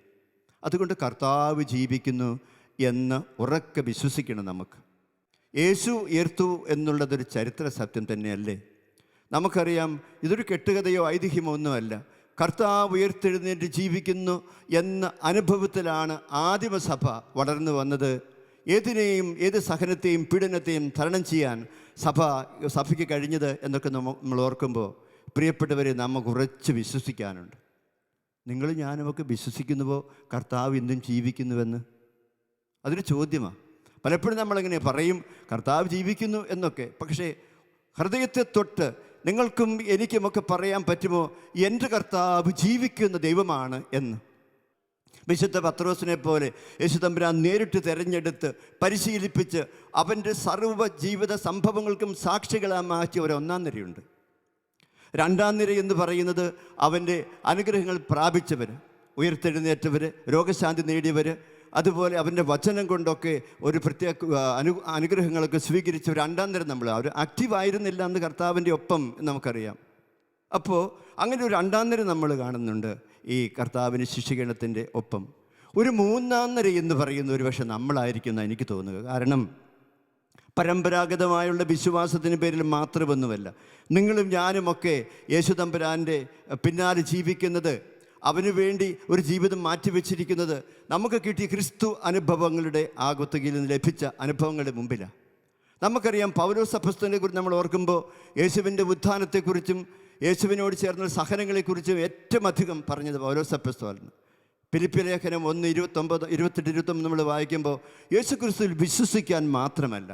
അതുകൊണ്ട് കർത്താവ് ജീവിക്കുന്നു എന്ന് ഉറക്കെ വിശ്വസിക്കണം. നമുക്ക് യേശു ഉയർത്തു എന്നുള്ളതൊരു ചരിത്ര സത്യം തന്നെയല്ലേ? നമുക്കറിയാം, ഇതൊരു കെട്ടുകഥയോ ഐതിഹ്യമോ ഒന്നുമല്ല. കർത്താവ് ഉയർത്തെഴുന്നേറ്റ് ജീവിക്കുന്നു എന്ന അനുഭവത്തിലാണ് ആദിമസഭ വളർന്നു വന്നത്. ഏതിനെയും ഏത് സഹനത്തെയും പീഡനത്തെയും തരണം ചെയ്യാൻ സഭയ്ക്ക് കഴിഞ്ഞത് എന്നൊക്കെ നമ്മൾ ഓർക്കുമ്പോൾ പ്രിയപ്പെട്ടവരെ, നമുക്ക് ഉറച്ച് വിശ്വസിക്കാനുണ്ട്. നിങ്ങൾ ഞാനുമൊക്കെ വിശ്വസിക്കുന്നുവോ കർത്താവ് ഇന്നും ജീവിക്കുന്നുവെന്ന്? അതൊരു ചോദ്യമാണ്. പലപ്പോഴും നമ്മളെങ്ങനെ പറയും കർത്താവ് ജീവിക്കുന്നു എന്നൊക്കെ, പക്ഷേ ഹൃദയത്തെ തൊട്ട് നിങ്ങൾക്കും എനിക്കുമൊക്കെ പറയാൻ പറ്റുമോ എൻ്റെ കർത്താവ് ജീവിക്കുന്ന ദൈവമാണ് എന്ന്? വിശുദ്ധ പത്രോസിനെ പോലെ യേശു തമ്പുരാൻ നേരിട്ട് തിരഞ്ഞെടുത്ത് പരിശീലിപ്പിച്ച് അവൻ്റെ സർവ്വ ജീവിത സംഭവങ്ങൾക്കും സാക്ഷികളായി മാറ്റിയ ഒരു ഒന്നാം നിരയുണ്ട്. രണ്ടാം നിര എന്ന് പറയുന്നത് അവൻ്റെ അനുഗ്രഹങ്ങൾ പ്രാപിച്ചവർ, ഉയർത്തെഴുന്നേറ്റവർ, രോഗശാന്തി നേടിയവർ, അതുപോലെ അവൻ്റെ വചനം കൊണ്ടൊക്കെ ഒരു പ്രത്യേക അനുഗ്രഹങ്ങളൊക്കെ സ്വീകരിച്ച ഒരു രണ്ടാം നിര. നമ്മൾ അവർ ആക്റ്റീവായിരുന്നില്ല അന്ന് കർത്താവിൻ്റെ ഒപ്പം നമുക്കറിയാം. അപ്പോൾ അങ്ങനെ ഒരു രണ്ടാം നിര നമ്മൾ കാണുന്നുണ്ട് ഈ കർത്താവിന് ശിഷ്യഗണത്തിൻ്റെ ഒപ്പം. ഒരു മൂന്നാം നിര എന്ന് പറയുന്ന ഒരു പക്ഷേ നമ്മളായിരിക്കുന്ന എനിക്ക് തോന്നുക. കാരണം പരമ്പരാഗതമായുള്ള വിശ്വാസത്തിന് പേരിൽ മാത്രമൊന്നുമല്ല. നിങ്ങളും ഞാനുമൊക്കെ യേശു തമ്പുരാൻ്റെ പിന്നാലെ ജീവിക്കുന്നത്, അവന് വേണ്ടി ഒരു ജീവിതം മാറ്റിവെച്ചിരിക്കുന്നത് നമുക്ക് കിട്ടിയ ക്രിസ്തു അനുഭവങ്ങളുടെ ആകുത്തുകയിൽ നിന്ന് ലഭിച്ച അനുഭവങ്ങളുടെ മുമ്പിലാണ്. നമുക്കറിയാം, പൗലോസ് അപ്പോസ്തലനെ കുറിച്ച് നമ്മൾ ഓർക്കുമ്പോൾ യേശുവിൻ്റെ ഉത്ഥാനത്തെക്കുറിച്ചും യേശുവിനോട് ചേർന്ന സഹനങ്ങളെക്കുറിച്ചും ഏറ്റവും അധികം പറഞ്ഞത് പൗലോസ് അപ്പോസ്തലനാണ്. ഫിലിപ്പി ലേഖനം 1:28-29 നമ്മൾ വായിക്കുമ്പോൾ യേശു ക്രിസ്തുവിൽ വിശ്വസിക്കാൻ മാത്രമല്ല,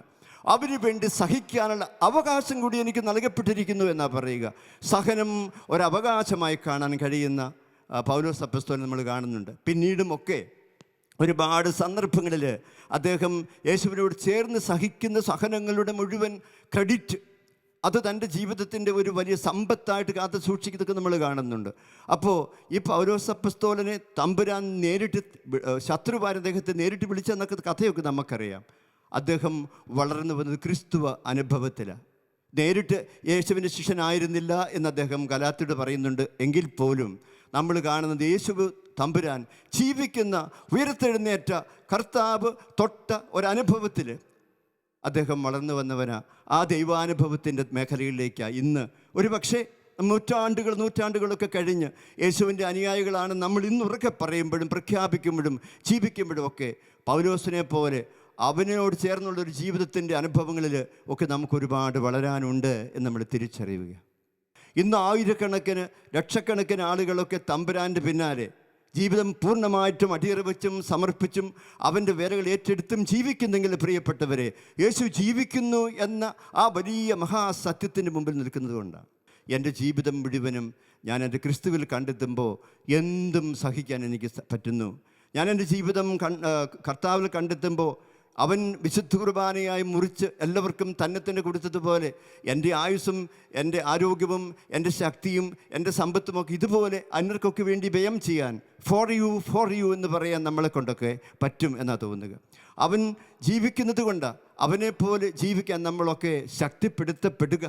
അവന് വേണ്ടി സഹിക്കാനുള്ള അവകാശം കൂടി എനിക്ക് നൽകപ്പെട്ടിരിക്കുന്നു എന്നാണ് പറയുക. സഹനം ഒരവകാശമായി കാണാൻ കഴിയുന്ന പൗലോസ് അപ്പോസ്തലനെ നമ്മൾ കാണുന്നുണ്ട്. പിന്നീടുമൊക്കെ ഒരുപാട് സന്ദർഭങ്ങളിൽ അദ്ദേഹം യേശുവിനോട് ചേർന്ന് സഹിക്കുന്ന സഹനങ്ങളുടെ മുഴുവൻ ക്രെഡിറ്റ് അത് തൻ്റെ ജീവിതത്തിൻ്റെ ഒരു വലിയ സമ്പത്തായിട്ട് കാത്തു സൂക്ഷിക്കുന്നതൊക്കെ നമ്മൾ കാണുന്നുണ്ട്. അപ്പോൾ ഈ പൗലോസ് അപ്പോസ്തലനെ തമ്പുരാൻ നേരിട്ട് ശത്രുവാൻ അദ്ദേഹത്തെ നേരിട്ട് വിളിച്ചെന്നൊക്കെ കഥയൊക്കെ നമുക്കറിയാം. അദ്ദേഹം വളർന്നു വന്നത് ക്രിസ്തുവ അനുഭവത്തിലാണ്. നേരിട്ട് യേശുവിൻ്റെ ശിഷ്യനായിരുന്നില്ല എന്ന് അദ്ദേഹം ഗലാത്യരോട് പറയുന്നുണ്ട്. എങ്കിൽ പോലും നമ്മൾ കാണുന്നത് യേശു തമ്പുരാൻ ജീവിക്കുന്ന ഉയർത്തെഴുന്നേറ്റ കർത്താവ് തൊട്ട ഒരനുഭവത്തിൽ അദ്ദേഹം വളർന്നു വന്നവനാ. ആ ദൈവാനുഭവത്തിൻ്റെ മേഖലകളിലേക്കാണ് ഇന്ന് ഒരു പക്ഷേ നൂറ്റാണ്ടുകളൊക്കെ കഴിഞ്ഞ് യേശുവിൻ്റെ അനുയായികളാണ് നമ്മൾ ഇന്നുറക്കെ പറയുമ്പോഴും പ്രഖ്യാപിക്കുമ്പോഴും ജീവിക്കുമ്പോഴും ഒക്കെ പൗലോസിനെ പോലെ അവനോട് ചേർന്നുള്ളൊരു ജീവിതത്തിൻ്റെ അനുഭവങ്ങളിൽ ഒക്കെ നമുക്കൊരുപാട് വളരാനുണ്ട് എന്ന് നമ്മൾ തിരിച്ചറിയുക. ഇന്ന് ആയിരക്കണക്കിന് ലക്ഷക്കണക്കിന് ആളുകളൊക്കെ തമ്പുരാൻ്റെ പിന്നാലെ ജീവിതം പൂർണ്ണമായിട്ടും അടിയറവച്ചും സമർപ്പിച്ചും അവൻ്റെ വേലകൾ ഏറ്റെടുത്തും ജീവിക്കുന്നെങ്കിൽ പ്രിയപ്പെട്ടവരെ, യേശു ജീവിക്കുന്നു എന്ന ആ വലിയ മഹാസത്യത്തിൻ്റെ മുമ്പിൽ നിൽക്കുന്നത് കൊണ്ടാണ് എൻ്റെ ജീവിതം മുഴുവനും ഞാൻ എൻ്റെ ക്രിസ്തുവിൽ കണ്ടെത്തുമ്പോൾ എന്തും സഹിക്കാൻ എനിക്ക് പറ്റുന്നു. ഞാൻ എൻ്റെ ജീവിതം കർത്താവിൽ കണ്ടെത്തുമ്പോൾ അവൻ വിശുദ്ധ കുർബാനയായി മുറിച്ച് എല്ലാവർക്കും തന്നെ കൊടുത്തതുപോലെ എൻ്റെ ആയുസ്സും എൻ്റെ ആരോഗ്യവും എൻ്റെ ശക്തിയും എൻ്റെ സമ്പത്തുമൊക്കെ ഇതുപോലെ അന്യർക്കൊക്കെ വേണ്ടി വ്യയം ചെയ്യാൻ ഫോർ യു എന്ന് പറയാൻ നമ്മളെ കൊണ്ടൊക്കെ പറ്റും എന്നാണ് തോന്നുക. അവൻ ജീവിക്കുന്നത് കൊണ്ടാണ് അവനെപ്പോലെ ജീവിക്കാൻ നമ്മളൊക്കെ ശക്തിപ്പെടുത്തപ്പെടുക.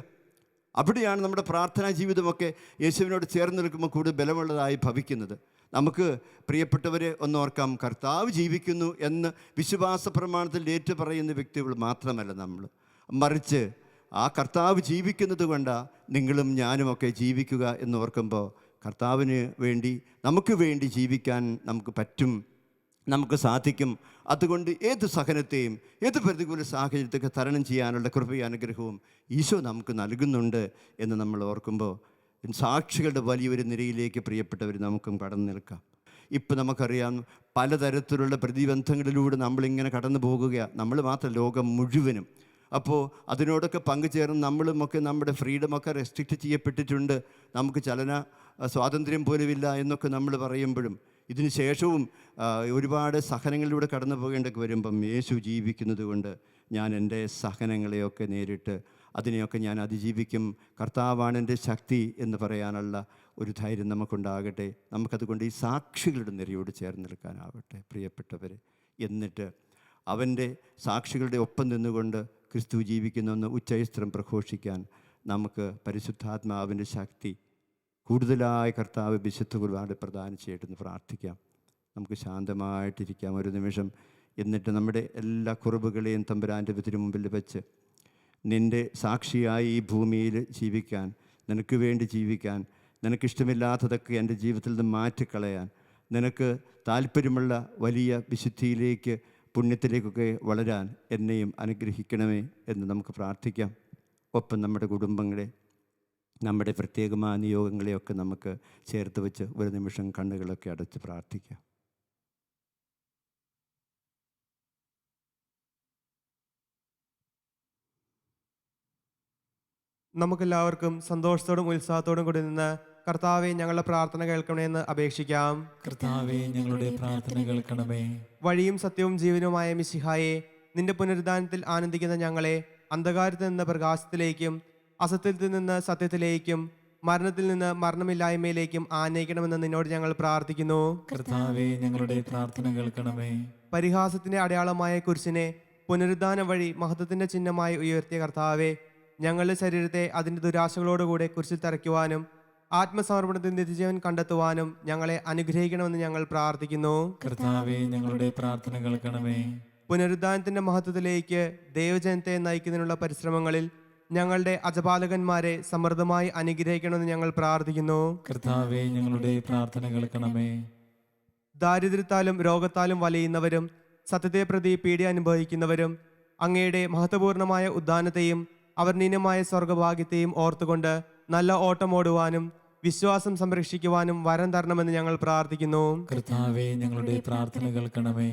അവിടെയാണ് നമ്മുടെ പ്രാർത്ഥനാ ജീവിതമൊക്കെ യേശുവിനോട് ചേർന്ന് നിൽക്കുമ്പോൾ കൂടുതൽ ബലമുള്ളതായി ഭവിക്കുന്നത്. നമുക്ക് പ്രിയപ്പെട്ടവരെ ഒന്നോർക്കാം, കർത്താവ് ജീവിക്കുന്നു എന്ന് വിശ്വാസ പ്രമാണത്തിൽ ഏറ്റുപറയുന്ന വ്യക്തികൾ മാത്രമല്ല നമ്മൾ, മറിച്ച് ആ കർത്താവ് ജീവിക്കുന്നത് കൊണ്ടാണ് നിങ്ങളും ഞാനുമൊക്കെ ജീവിക്കുക എന്നോർക്കുമ്പോൾ കർത്താവിന് വേണ്ടി നമുക്ക് വേണ്ടി ജീവിക്കാൻ നമുക്ക് പറ്റും, നമുക്ക് സാധിക്കും. അതുകൊണ്ട് ഏത് സഹനത്തെയും ഏത് പ്രതികൂല സാഹചര്യത്തൊക്കെ തരണം ചെയ്യാനുള്ള കൃപയും അനുഗ്രഹവും ഈശോ നമുക്ക് നൽകുന്നുണ്ട് എന്ന് നമ്മൾ ഓർക്കുമ്പോൾ സാക്ഷികളുടെ വലിയൊരു നിരയിലേക്ക് പ്രിയപ്പെട്ടവർ നമുക്കും കടന്നു നിൽക്കാം. ഇപ്പം നമുക്കറിയാം, പലതരത്തിലുള്ള പ്രതിബന്ധങ്ങളിലൂടെ നമ്മളിങ്ങനെ കടന്നു പോകുകയാണ്, നമ്മൾ മാത്രം ലോകം മുഴുവനും. അപ്പോൾ അതിനോടൊക്കെ പങ്കുചേർന്ന് നമ്മളുമൊക്കെ നമ്മുടെ ഫ്രീഡമൊക്കെ റെസ്ട്രിക്റ്റ് ചെയ്യപ്പെട്ടിട്ടുണ്ട്, നമുക്ക് ചലന സ്വാതന്ത്ര്യം പോലുമില്ല എന്നൊക്കെ നമ്മൾ പറയുമ്പോഴും ഇതിന് ശേഷവും ഒരുപാട് സഹനങ്ങളിലൂടെ കടന്നു പോകേണ്ടൊക്കെ വരുമ്പം യേശു ജീവിക്കുന്നത് കൊണ്ട് ഞാൻ എൻ്റെ സഹനങ്ങളെയൊക്കെ നേരിട്ട് അതിനെയൊക്കെ ഞാൻ അതിജീവിക്കും. കർത്താവാണ് എൻ്റെ ശക്തി എന്ന് പറയാനുള്ള ഒരു ധൈര്യം നമുക്കുണ്ടാകട്ടെ. നമുക്കതുകൊണ്ട് ഈ സാക്ഷികളുടെ നിരയോട് ചേർന്ന് നിൽക്കാനാവട്ടെ പ്രിയപ്പെട്ടവരെ. എന്നിട്ട് അവൻ്റെ സാക്ഷികളുടെ ഒപ്പം നിന്നുകൊണ്ട് ക്രിസ്തു ജീവിക്കുന്നുവെന്ന് ഉച്ചൈസ്ത്രം പ്രഘോഷിക്കാൻ നമുക്ക് പരിശുദ്ധാത്മാവിൻ്റെ ശക്തി കൂടുതലായി കർത്താവ് വിശുദ്ധ കുർബാന പ്രദാനം ചെയ്യട്ടെന്ന് പ്രാർത്ഥിക്കാം. നമുക്ക് ശാന്തമായിട്ടിരിക്കാം ഒരു നിമിഷം. എന്നിട്ട് നമ്മുടെ എല്ലാ കുറവുകളെയും തമ്പുരാൻ്റെ തിരു മുമ്പിൽ വെച്ച് നിൻ്റെ സാക്ഷിയായി ഈ ഭൂമിയിൽ ജീവിക്കാൻ, നിനക്ക് വേണ്ടി ജീവിക്കാൻ, നിനക്കിഷ്ടമില്ലാത്തതൊക്കെ എൻ്റെ ജീവിതത്തിൽ നിന്ന് മാറ്റിക്കളയാൻ, നിനക്ക് താല്പര്യമുള്ള വലിയ വിശുദ്ധിയിലേക്ക് പുണ്യത്തിലേക്കൊക്കെ വളരാൻ എന്നെയും അനുഗ്രഹിക്കണമേ എന്ന് നമുക്ക് പ്രാർത്ഥിക്കാം. ഒപ്പം നമ്മുടെ കുടുംബങ്ങളെ, നമ്മുടെ പ്രത്യേകമായ നിയോഗങ്ങളെയൊക്കെ നമുക്ക് ചേർത്ത് വെച്ച് ഒരു നിമിഷം കണ്ണുകളൊക്കെ അടച്ച് പ്രാർത്ഥിക്കാം. നമുക്കെല്ലാവർക്കും സന്തോഷത്തോടും ഉത്സാഹത്തോടും കൂടി നിന്ന് കർത്താവെ ഞങ്ങളുടെ പ്രാർത്ഥന കേൾക്കണമെന്ന് അപേക്ഷിക്കാം. കർത്താവെ ഞങ്ങളുടെ പ്രാർത്ഥന കേൾക്കണമേ. വഴിയും സത്യവും ജീവനുമായ മിശിഹായെ, നിന്റെ പുനരുദ്ധാനത്തിൽ ആനന്ദിക്കുന്ന ഞങ്ങളെ അന്ധകാരത്തിൽ നിന്ന് പ്രകാശത്തിലേക്കും അസത്യത്തിൽ നിന്ന് സത്യത്തിലേക്കും മരണത്തിൽ നിന്ന് മരണമില്ലായ്മയിലേക്കും ആനയിക്കണമെന്ന് നിന്നോട് ഞങ്ങൾ പ്രാർത്ഥിക്കുന്നു. കർത്താവെ ഞങ്ങളുടെ പ്രാർത്ഥന കേൾക്കണമേ. പരിഹാസത്തിന്റെ അടയാളമായ കുരിശിനെ പുനരുദ്ധാനം വഴി മഹത്വത്തിന്റെ ചിഹ്നമായി ഉയർത്തിയ കർത്താവെ, ഞങ്ങളുടെ ശരീരത്തെ അതിൻ്റെ ദുരാശകളോടുകൂടെ കുരിശിൽ തറയ്ക്കുവാനും ആത്മസമർപ്പണത്തിൽ നിത്യജീവൻ കണ്ടെത്തുവാനും ഞങ്ങളെ അനുഗ്രഹിക്കണമെന്ന് ഞങ്ങൾ പ്രാർത്ഥിക്കുന്നു. കർത്താവെ ഞങ്ങളുടെ പ്രാർത്ഥന കേൾക്കണമേ. പുനരുദ്ധാനത്തിന്റെ മഹത്വത്തിലേക്ക് ദൈവജനത്തെ നയിക്കുന്നതിനുള്ള പരിശ്രമങ്ങളിൽ ഞങ്ങളുടെ അജപാലകന്മാരെ സമൃദ്ധമായി അനുഗ്രഹിക്കണമെന്ന് ഞങ്ങൾ പ്രാർത്ഥിക്കുന്നു. കർത്താവെ ഞങ്ങളുടെ പ്രാർത്ഥന കേൾക്കണമേ. ദാരിദ്ര്യത്താലും രോഗത്താലും വലയുന്നവരും സത്യത്തെ പ്രതി പീഡ അനുഭവിക്കുന്നവരും അങ്ങയുടെ മഹത്വപൂർണമായ ഉദ്ധാനത്തെയും അവർണ്ണീയമായ സ്വർഗഭാഗ്യത്തെയും ഓർത്തുകൊണ്ട് നല്ല ഓട്ടം ഓടുവാനും വിശ്വാസം സംരക്ഷിക്കുവാനും വരം തരണമെന്ന് ഞങ്ങൾ പ്രാർത്ഥിക്കുന്നു. കർത്താവെ ഞങ്ങളുടെ പ്രാർത്ഥന കേൾക്കണമേ.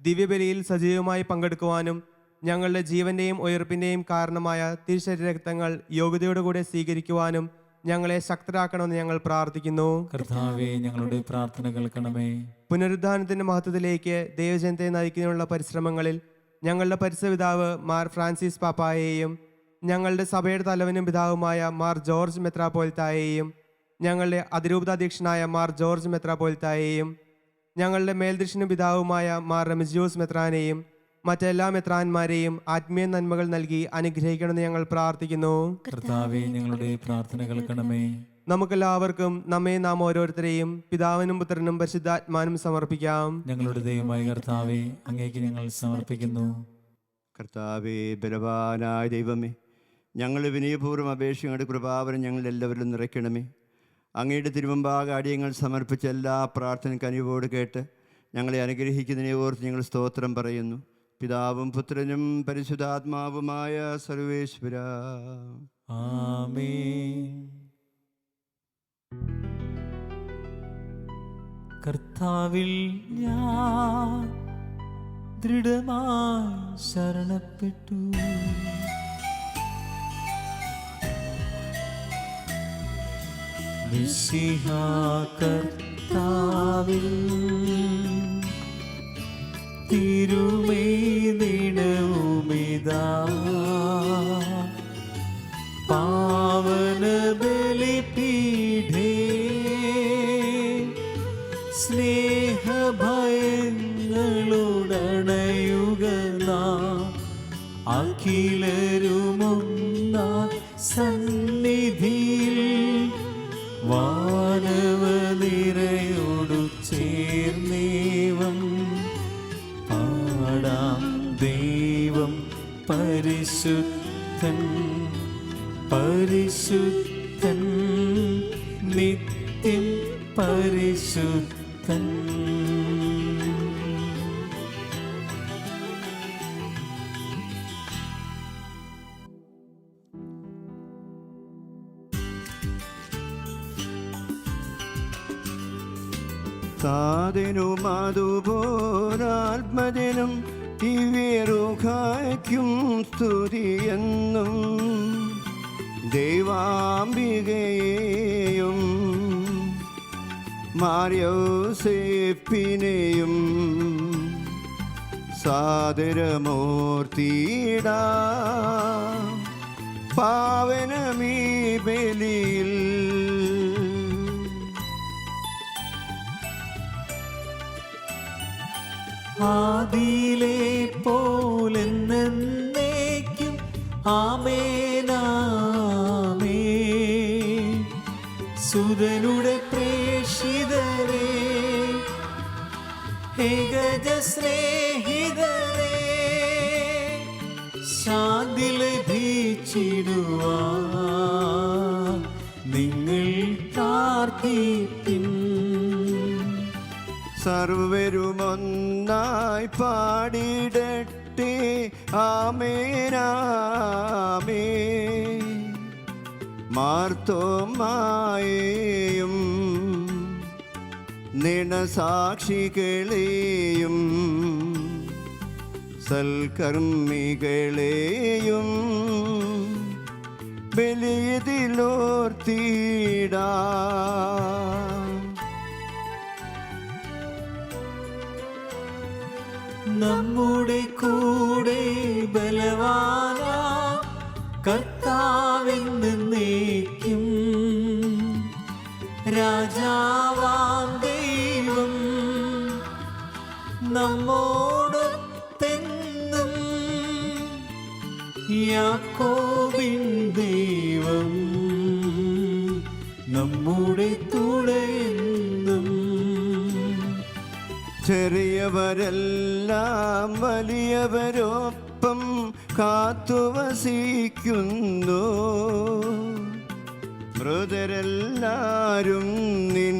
ദിവ്യബലിയിൽ സജീവമായി പങ്കെടുക്കുവാനും ഞങ്ങളുടെ ജീവന്റെയും ഉയർപ്പിന്റെയും കാരണമായ തിരുശരീരരക്തങ്ങൾ യോഗ്യതയോടുകൂടെ സ്വീകരിക്കുവാനും ഞങ്ങളെ ശക്തരാക്കണമെന്ന് ഞങ്ങൾ പ്രാർത്ഥിക്കുന്നു. കർത്താവെ ഞങ്ങളുടെ പ്രാർത്ഥന കേൾക്കണമേ. പുനരുദ്ധാനത്തിന്റെ മഹത്വത്തിലേക്ക് ദൈവജനത്തെ നയിക്കുന്നതിനുള്ള പരിശ്രമങ്ങളിൽ ഞങ്ങളുടെ പരിസപിതാവ് മാർ ഫ്രാൻസിസ് പാപ്പായെയും ഞങ്ങളുടെ സഭയുടെ തലവനും പിതാവുമായ മാർ ജോർജ് മെത്രാപ്പോലിത്തായെയും ഞങ്ങളുടെ അതിരൂപതാധ്യക്ഷനായ മാർ ജോർജ് മെത്രാപ്പോലിത്തായെയും ഞങ്ങളുടെ മേൽദൃശനും പിതാവുമായ മാർ റെമിജിയോസ് മെത്രാനെയും മറ്റെല്ലാ മെത്രാന്മാരെയും ആത്മീയ നന്മകൾ നൽകി അനുഗ്രഹിക്കണമെന്ന് ഞങ്ങൾ പ്രാർത്ഥിക്കുന്നു. കർത്താവെ ഞങ്ങളുടെ പ്രാർത്ഥന കേൾക്കണമേ. നമുക്കെല്ലാവർക്കും നാം ഓരോരുത്തരെയും പിതാവിനും പുത്രനും പരിശുദ്ധാത്മാനും സമർപ്പിക്കാം. ഞങ്ങളുടെ ദൈവമായ കർത്താവെ, അങ്ങേക്ക് ഞങ്ങൾ സമർപ്പിക്കുന്നു. കർത്താവേ, ബലവാനായ ദൈവമേ, ഞങ്ങൾ വിനയപൂർവ്വം അപേക്ഷയുടെ കൃപാവരം ഞങ്ങളെല്ലാവരിലും നിറയ്ക്കണമേ. അങ്ങയുടെ തിരുമുമ്പാകെ അടിയങ്ങൾ സമർപ്പിച്ച എല്ലാ പ്രാർത്ഥനയ്ക്ക് അനുഭവോട് കേട്ട് ഞങ്ങളെ അനുഗ്രഹിക്കുന്നതിനെ ഓർത്ത് ഞങ്ങൾ സ്തോത്രം പറയുന്നു. പിതാവും പുത്രനും പരിശുദ്ധാത്മാവുമായ സർവേശ്വര. ആമേൻ. കർത്താവിൽ ഞാൻ ദൃഢമായി ശരണപ്പെട്ടു. മിശിഹാ കർത്താവിൽ തിരുമേനിണവുമിതാ പാവന ബലിപീഠേ സ്നേഹഭയങ്ങളുടണയുക നാം അഖിലരുമൊന്നാ സന്നിധിയിൽ വാനവനിരയോടു ചേർന്നേവം പാടാം. ദൈവം പരിശുദ്ധൻ പരിശുദ്ധൻ നിത്യം പരിശുദ്ധൻ. താതിനും അതുപോലാത്മജനും ദിവ്യരുഖയ്ക്കും സ്തുതിയെന്നും ദൈവാംബികയെയും മാർയോസേപ്പിനെയും സാദരമൂർത്തിയിടാ പാവനമീ ബലിയിൽ. ആദിയിലെ പോലെന്നേക്കും ആമേനാമേൻ. സുതനുടെ പ്രേഷിതരേ ഏകജ സ്നേഹിതരേ ശാന്തി ലഭിച്ചിടുവാൻ നിങ്ങൾ പ്രാർത്ഥിപ്പിൻ. സർവരുമൊന്നായി പാടിടട്ടെ ആമേനാമേൻ. മാർത്തോമായെയും നിണസാക്ഷികളെയും സൽക്കർമ്മികളെയും ബലിയതിലോർത്തിടാ. നമ്മുടെ കൂടെ ബലവാനാ കർത്താവെന്നേക്കും രാജാവാം ദൈവം നമ്മോടൊത്തെന്നും യാക്കോബിൻ ദൈവം നമ്മുടെ കൂടെയെന്നും. ചെറിയവരെല്ലാം വലിയവരൊപ്പം കാത്തുവസിക്കുന്നു. മൃതരെല്ലാരും നിൻ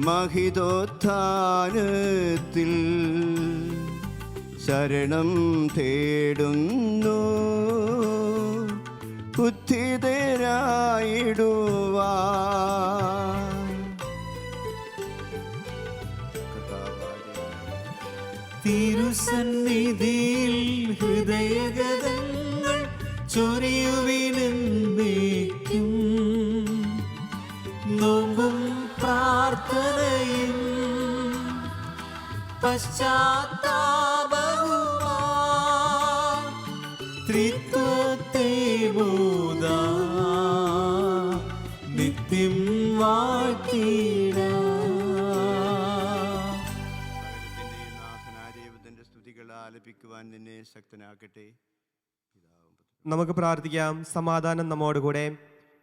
മഹിതോത്ഥാനത്തിൽ ശരണം തേടുന്നു. ഉത്ഥിതരായിടുവാൻ തിരുസന്നിധിയിൽ ഹൃദയഗതങ്ങൾ ചൊരിയുവിനെന്നേക്കും. നോമ്പും പ്രാർത്ഥനയും പശ്ചാത്താപവുമാ ത്രിത്വത്തെ ബോധാ നിത്യം വാഴ്ത്തിടാ. ആലപിക്കുവാൻ നിന്നെ ശക്തനാക്കട്ടെ. നമുക്ക് പ്രാർത്ഥിക്കാം. സമാധാനം നമ്മോടുകൂടെ.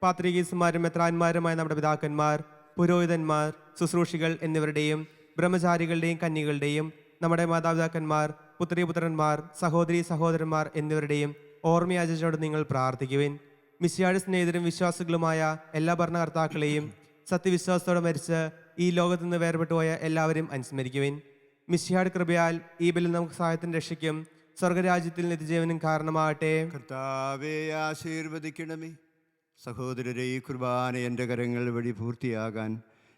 പാത്രികീസുമാരും മെത്രാന്മാരുമായ നമ്മുടെ പിതാക്കന്മാർ, പുരോഹിതന്മാർ, ശുശ്രൂഷികൾ എന്നിവരുടെയും ബ്രഹ്മചാരികളുടെയും കന്യകളുടെയും നമ്മുടെ മാതാപിതാക്കന്മാർ, പുത്രീപുത്രന്മാർ, സഹോദരീ സഹോദരന്മാർ എന്നിവരുടെയും ഓർമ്മയാചിച്ചോട് നിങ്ങൾ പ്രാർത്ഥിക്കുവിൻ. മിശിഹായുടെ സ്നേഹിതരും വിശ്വാസികളുമായ എല്ലാ ഭരണകർത്താക്കളെയും സത്യവിശ്വാസത്തോടെ മരിച്ച് ഈ ലോകത്ത് നിന്ന് വേർപെട്ടു പോയ എല്ലാവരും അനുസ്മരിക്കുവിൻ. മിശിഹായുടെ കൃപയാൽ ഈ ബലി നമുക്ക് സഹായത്തിന് രക്ഷയ്ക്കും സ്വർഗരാജ്യത്തിൽ നിത്യജീവനും കാരണമാകട്ടെ. കർത്താവെ ആശീർവദിക്കണമേ. സഹോദരരെ, ഈ കുർബാന എൻ്റെ കരങ്ങൾ വഴി പൂർത്തിയാകാൻ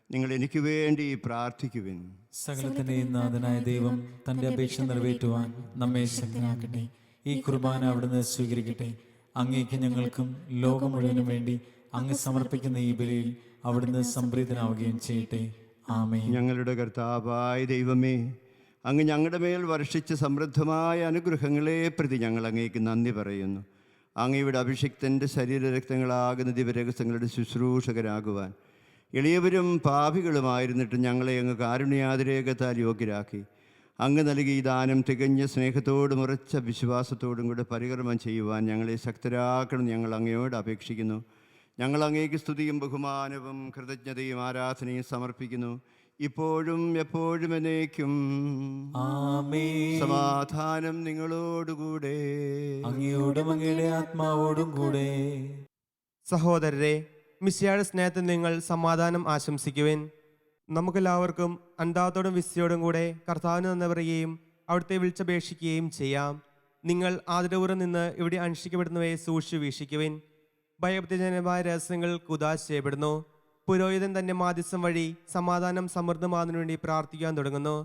നിങ്ങൾ എനിക്ക് വേണ്ടി പ്രാർത്ഥിക്കുവിൻ. സകലത്തിന്റെയും നാഥനായ ദൈവം തന്റെ അപേക്ഷ നിറവേറ്റുവാൻ നമ്മെ ശക്തനാക്കട്ടെ. ഈ കുർബാന അവിടുന്ന് സ്വീകരിക്കട്ടെ. അങ്ങേക്ക് ഞങ്ങൾക്കും ലോകം മുഴുവനും വേണ്ടി അങ്ങ് സമർപ്പിക്കുന്ന ഈ ബലിയിൽ അവിടുന്ന് സംപ്രീതനാവുകയും ചെയ്യട്ടെ. ആമേൻ. ഞങ്ങളുടെ കർത്താവായ ദൈവമേ, അങ്ങ് ഞങ്ങളുടെ മേൽ വർഷിച്ച സമൃദ്ധമായ അനുഗ്രഹങ്ങളെ പ്രതി ഞങ്ങൾ അങ്ങേക്ക് നന്ദി പറയുന്നു. അങ്ങയുടെ അഭിഷിക്തൻ്റെ ശരീരരക്തങ്ങളാകുന്ന ദിവരഹസ്യങ്ങളുടെ ശുശ്രൂഷകരാകുവാൻ എളിയവരും പാപികളുമായിരുന്നിട്ട് ഞങ്ങളെ അങ്ങ് കാരുണ്യാതിരേകത്താൽ യോഗ്യരാക്കി. അങ്ങ് നൽകിയ ഈ ദാനം തികഞ്ഞ സ്നേഹത്തോടും ഉറച്ച വിശ്വാസത്തോടും കൂടെ പരികർമ്മം ചെയ്യുവാൻ ഞങ്ങളെ ശക്തരാക്കണം ഞങ്ങൾ അങ്ങയോട് അപേക്ഷിക്കുന്നു. ഞങ്ങൾ അങ്ങേക്ക് സ്തുതിയും ബഹുമാനവും കൃതജ്ഞതയും ആരാധനയും സമർപ്പിക്കുന്നു, ഇപ്പോഴും എപ്പോഴും എന്നേക്കും. ആമേൻ. സമാധാനം നിങ്ങളോടുകൂടെ. അങ്ങയോടും അങ്ങയുടെ ആത്മാവോടും കൂടെ. സഹോദരരെ, മിശിഹായുടെ സ്നേഹത്തിൽ നിങ്ങൾ സമാധാനം ആശംസിക്കുവിൻ. നമുക്കെല്ലാവർക്കും അന്താത്തോടും വിശ്വയോടും കൂടെ കർത്താവിന് നന്ദി പറയുകയും അവിടുത്തെ വിളിച്ചപേക്ഷിക്കുകയും ചെയ്യാം. നിങ്ങൾ ആദരപൂർവ്വം നിന്ന് ഇവിടെ അനുഷ്ഠിക്കപ്പെടുന്നവയെ സൂക്ഷിച്ചു വീക്ഷിക്കുവിൻ. ഭയഭക്തിജനമായ രഹസ്യങ്ങൾ കുദാശ ചെയ്യപ്പെടുന്നു. പുരോഹിതൻ തന്റെ മാധ്യസ്ഥം വഴി സമാധാനം സമൃദ്ധമാകുന്നതിനു വേണ്ടി പ്രാർത്ഥിക്കാൻ തുടങ്ങുന്നു.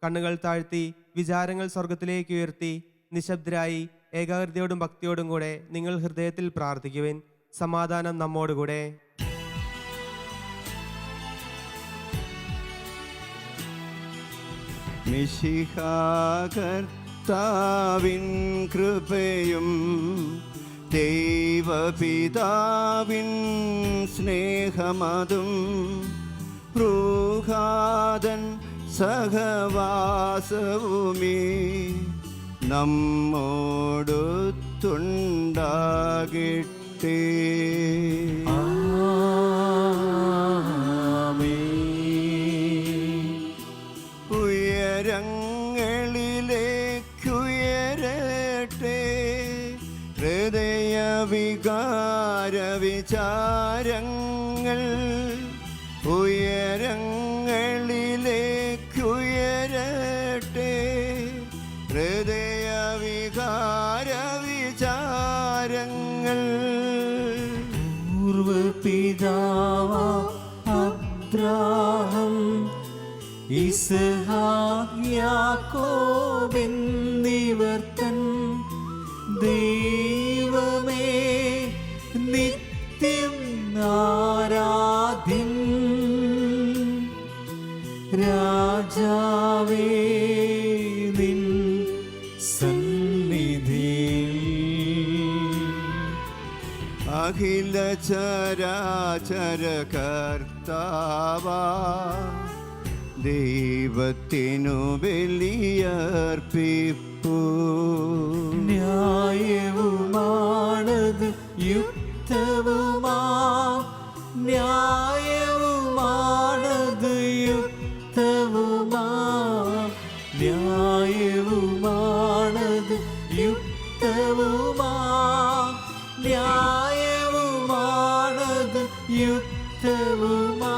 കണ്ണുകൾ താഴ്ത്തി വിചാരങ്ങൾ സ്വർഗത്തിലേക്ക് ഉയർത്തി നിശബ്ദരായി ഏകാഗ്രതയോടും ഭക്തിയോടും കൂടെ നിങ്ങൾ ഹൃദയത്തിൽ പ്രാർത്ഥിക്കുവിൻ. സമാധാനം നമ്മോടുകൂടെ. മിശിഹാ കർത്താവിൻ കൃപയും ദൈവപിതാവിൻ സ്നേഹമതും റൂഹാദൻ സഹവാസവുമേ നമ്മോടൊത്തുണ്ടാകട്ടെ. ഉയരങ്ങളിലേക്കുയരട്ടെ ഹൃദയവികാര വിചാരങ്ങൾ. ഉയരങ്ങളിലേക്കുയരട്ടെ ഹൃദയവികാര വിചാരങ്ങൾ. പൂർവപിതാവാ അബ്രാഹം ഇസ്ഹാക്ക് യാക്കോബ് എന്നിവർ തൻ ദൈവമേ നിത്യം ആരാധ്യൻ. രാജാവേ നിൻ സന്നിധിയിൽ അഖില ചരാചര കർത്താവാ ദൈവത്തിനു ബലിയർപ്പിപ്പൂ. ന്യായവുമാണത് യുക്തവുമാ, ന്യായവുമാണത് യുക്തവുമാ, ന്യായവുമാണത് യുക്തവുമാ, ന്യായവുമാണത് യുക്തവുമാ.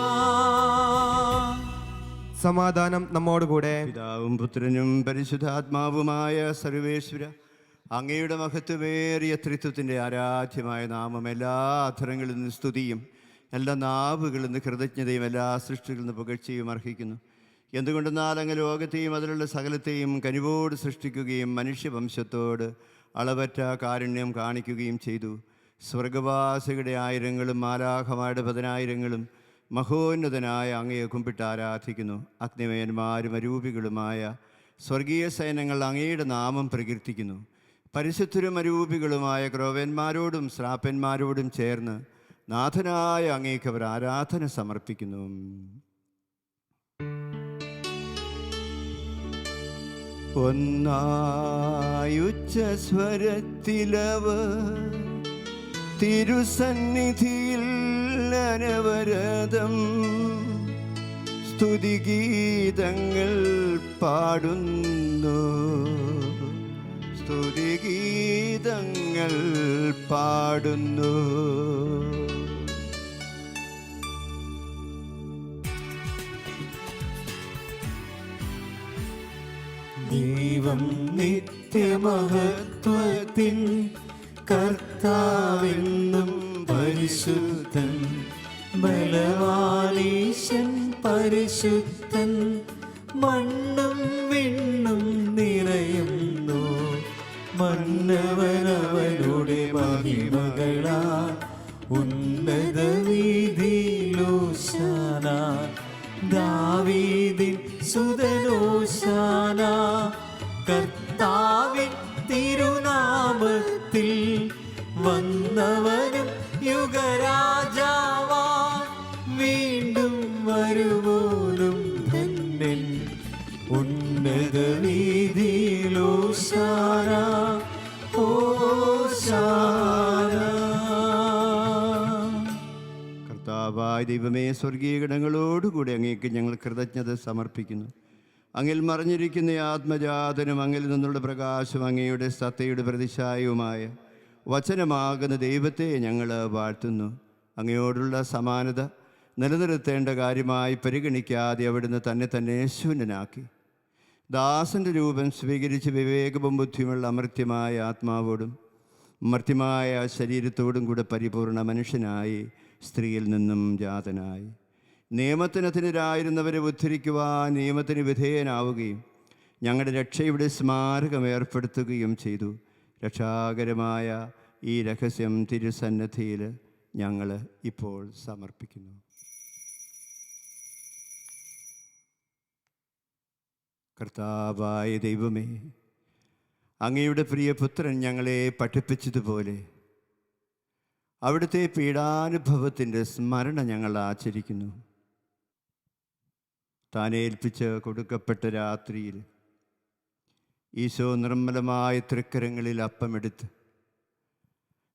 സമാധാനം നമ്മോടുകൂടെ. പിതാവും പുത്രനും പരിശുദ്ധാത്മാവുമായ സർവേശ്വര, അങ്ങയുടെ മഹത്വമേറിയ ത്രിത്വത്തിൻ്റെ ആരാധ്യമായ നാമം എല്ലാ അധരങ്ങളിൽ നിന്ന് സ്തുതിയും എല്ലാ നാവുകളിൽ നിന്ന് കൃതജ്ഞതയും എല്ലാ സൃഷ്ടികളിൽ നിന്ന് പുകഴ്ചയും അർഹിക്കുന്നു. എന്തുകൊണ്ടെന്നാൽ അങ്ങ് ലോകത്തെയും അതിലുള്ള സകലത്തെയും കനിവോട് സൃഷ്ടിക്കുകയും മനുഷ്യവംശത്തോട് അളവറ്റ കാരുണ്യം കാണിക്കുകയും ചെയ്തു. സ്വർഗവാസികളുടെ ആയിരങ്ങളും മാലാഖമാരുടെ 10,000ങ്ങളും മഹോന്നതനായ അങ്ങയെ കുമ്പിട്ട് ആരാധിക്കുന്നു. അഗ്നിമയന്മാരും അരൂപികളുമായ സ്വർഗീയ സൈന്യങ്ങൾ അങ്ങയുടെ നാമം പ്രകീർത്തിക്കുന്നു. പരിശുദ്ധരും അരൂപികളുമായ ക്രോവന്മാരോടും ശ്രാപ്പന്മാരോടും ചേർന്ന് നാഥനായ അങ്ങേക്ക് അവർ ആരാധന സമർപ്പിക്കുന്നു. ഒന്നായുച്ച സ്വരത്തിലവർ തിരുസന്നിധിയിൽ അനവരതം സ്തുതിഗീതങ്ങൾ പാടുന്നു, സ്തുതിഗീതങ്ങൾ പാടുന്നു. ദൈവം നിത്യമഹത്വത്തിൻ കർത്താവെന്നും പരിശുദ്ധൻ, ബലവാനീശൻ പരിശുദ്ധൻ, മണ്ണും വിണ്ണും നിറയുന്നു. മന്നവനവനുടെ മഹിമകളാൽ ഉന്നത വീതിയിലോശാന. ദാവീദിൻ സുതനോശാന. കർത്താവിൻ തിരുനാമത്തിൽ വന്നവനും യുഗരാജാവാൻ വീണ്ടും വരുവോനും ധന്യൻ. ഉന്നത വീതിയിലോശാന ഓശാന. കർത്താവായ ദൈവമേ, സ്വർഗീയ ഗണങ്ങളോടുകൂടി അങ്ങേക്ക് ഞങ്ങൾ കൃതജ്ഞത സമർപ്പിക്കുന്നു. അങ്ങിൽ മറിഞ്ഞിരിക്കുന്ന ആത്മജാതനും അങ്ങിൽ നിന്നുള്ള പ്രകാശം അങ്ങയുടെ സത്തയുടെ പ്രതിച്ഛായവുമായ വചനമാകുന്ന ദൈവത്തെ ഞങ്ങൾ വാഴ്ത്തുന്നു. അങ്ങയോടുള്ള സമാനത നിലനിർത്തേണ്ട കാര്യമായി പരിഗണിക്കാതെ അവിടുന്ന് തന്നെ ശൂന്യനാക്കി ദാസൻ്റെ രൂപം സ്വീകരിച്ച് വിവേകവും ബുദ്ധിയുമുള്ള അമർത്യമായ ആത്മാവോടും മർത്യമായ ശരീരത്തോടും കൂടെ പരിപൂർണ മനുഷ്യനായി സ്ത്രീയിൽ നിന്നും ജാതനായി നിയമത്തിനെതിരായിരുന്നവരെ ഉദ്ധരിക്കുവാൻ നിയമത്തിന് വിധേയനാവുകയും ഞങ്ങളുടെ രക്ഷയുടെ സ്മാരകം ഏർപ്പെടുത്തുകയും ചെയ്തു. രക്ഷാകരമായ ഈ രഹസ്യം തിരുസന്നിധിയിൽ ഞങ്ങൾ ഇപ്പോൾ സമർപ്പിക്കുന്നു. കർത്താവായ ദൈവമേ, അങ്ങയുടെ പ്രിയപുത്രൻ ഞങ്ങളെ പഠിപ്പിച്ചതുപോലെ അവിടുത്തെ പീഡാനുഭവത്തിൻ്റെ സ്മരണ ഞങ്ങൾ ആചരിക്കുന്നു. താനേൽപ്പിച്ച് കൊടുക്കപ്പെട്ട രാത്രിയിൽ ഈശോ നിർമ്മലമായ തൃക്കരങ്ങളിൽ അപ്പമെടുത്ത്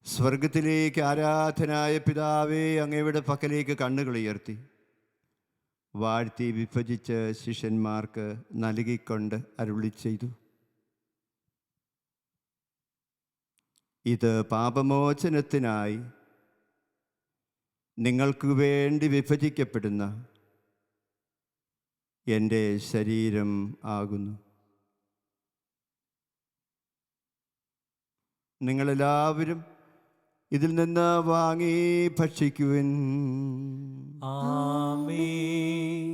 സ്വർഗത്തിലേക്ക് ആരാധനായ പിതാവേ അങ്ങയുടെ പക്കലേക്ക് കണ്ണുകൾ ഉയർത്തി വാഴ്ത്തി വിഭജിച്ച് ശിഷ്യന്മാർക്ക് നൽകിക്കൊണ്ട് അരുളി ചെയ്തു, ഇത് പാപമോചനത്തിനായി നിങ്ങൾക്ക് വേണ്ടി വിഭജിക്കപ്പെടുന്ന എൻ്റെ ശരീരം ആകുന്നു. നിങ്ങളെല്ലാവരും ഇതിൽ നിന്ന് വാങ്ങി ഭക്ഷിക്കുവിൻ. ആമേൻ.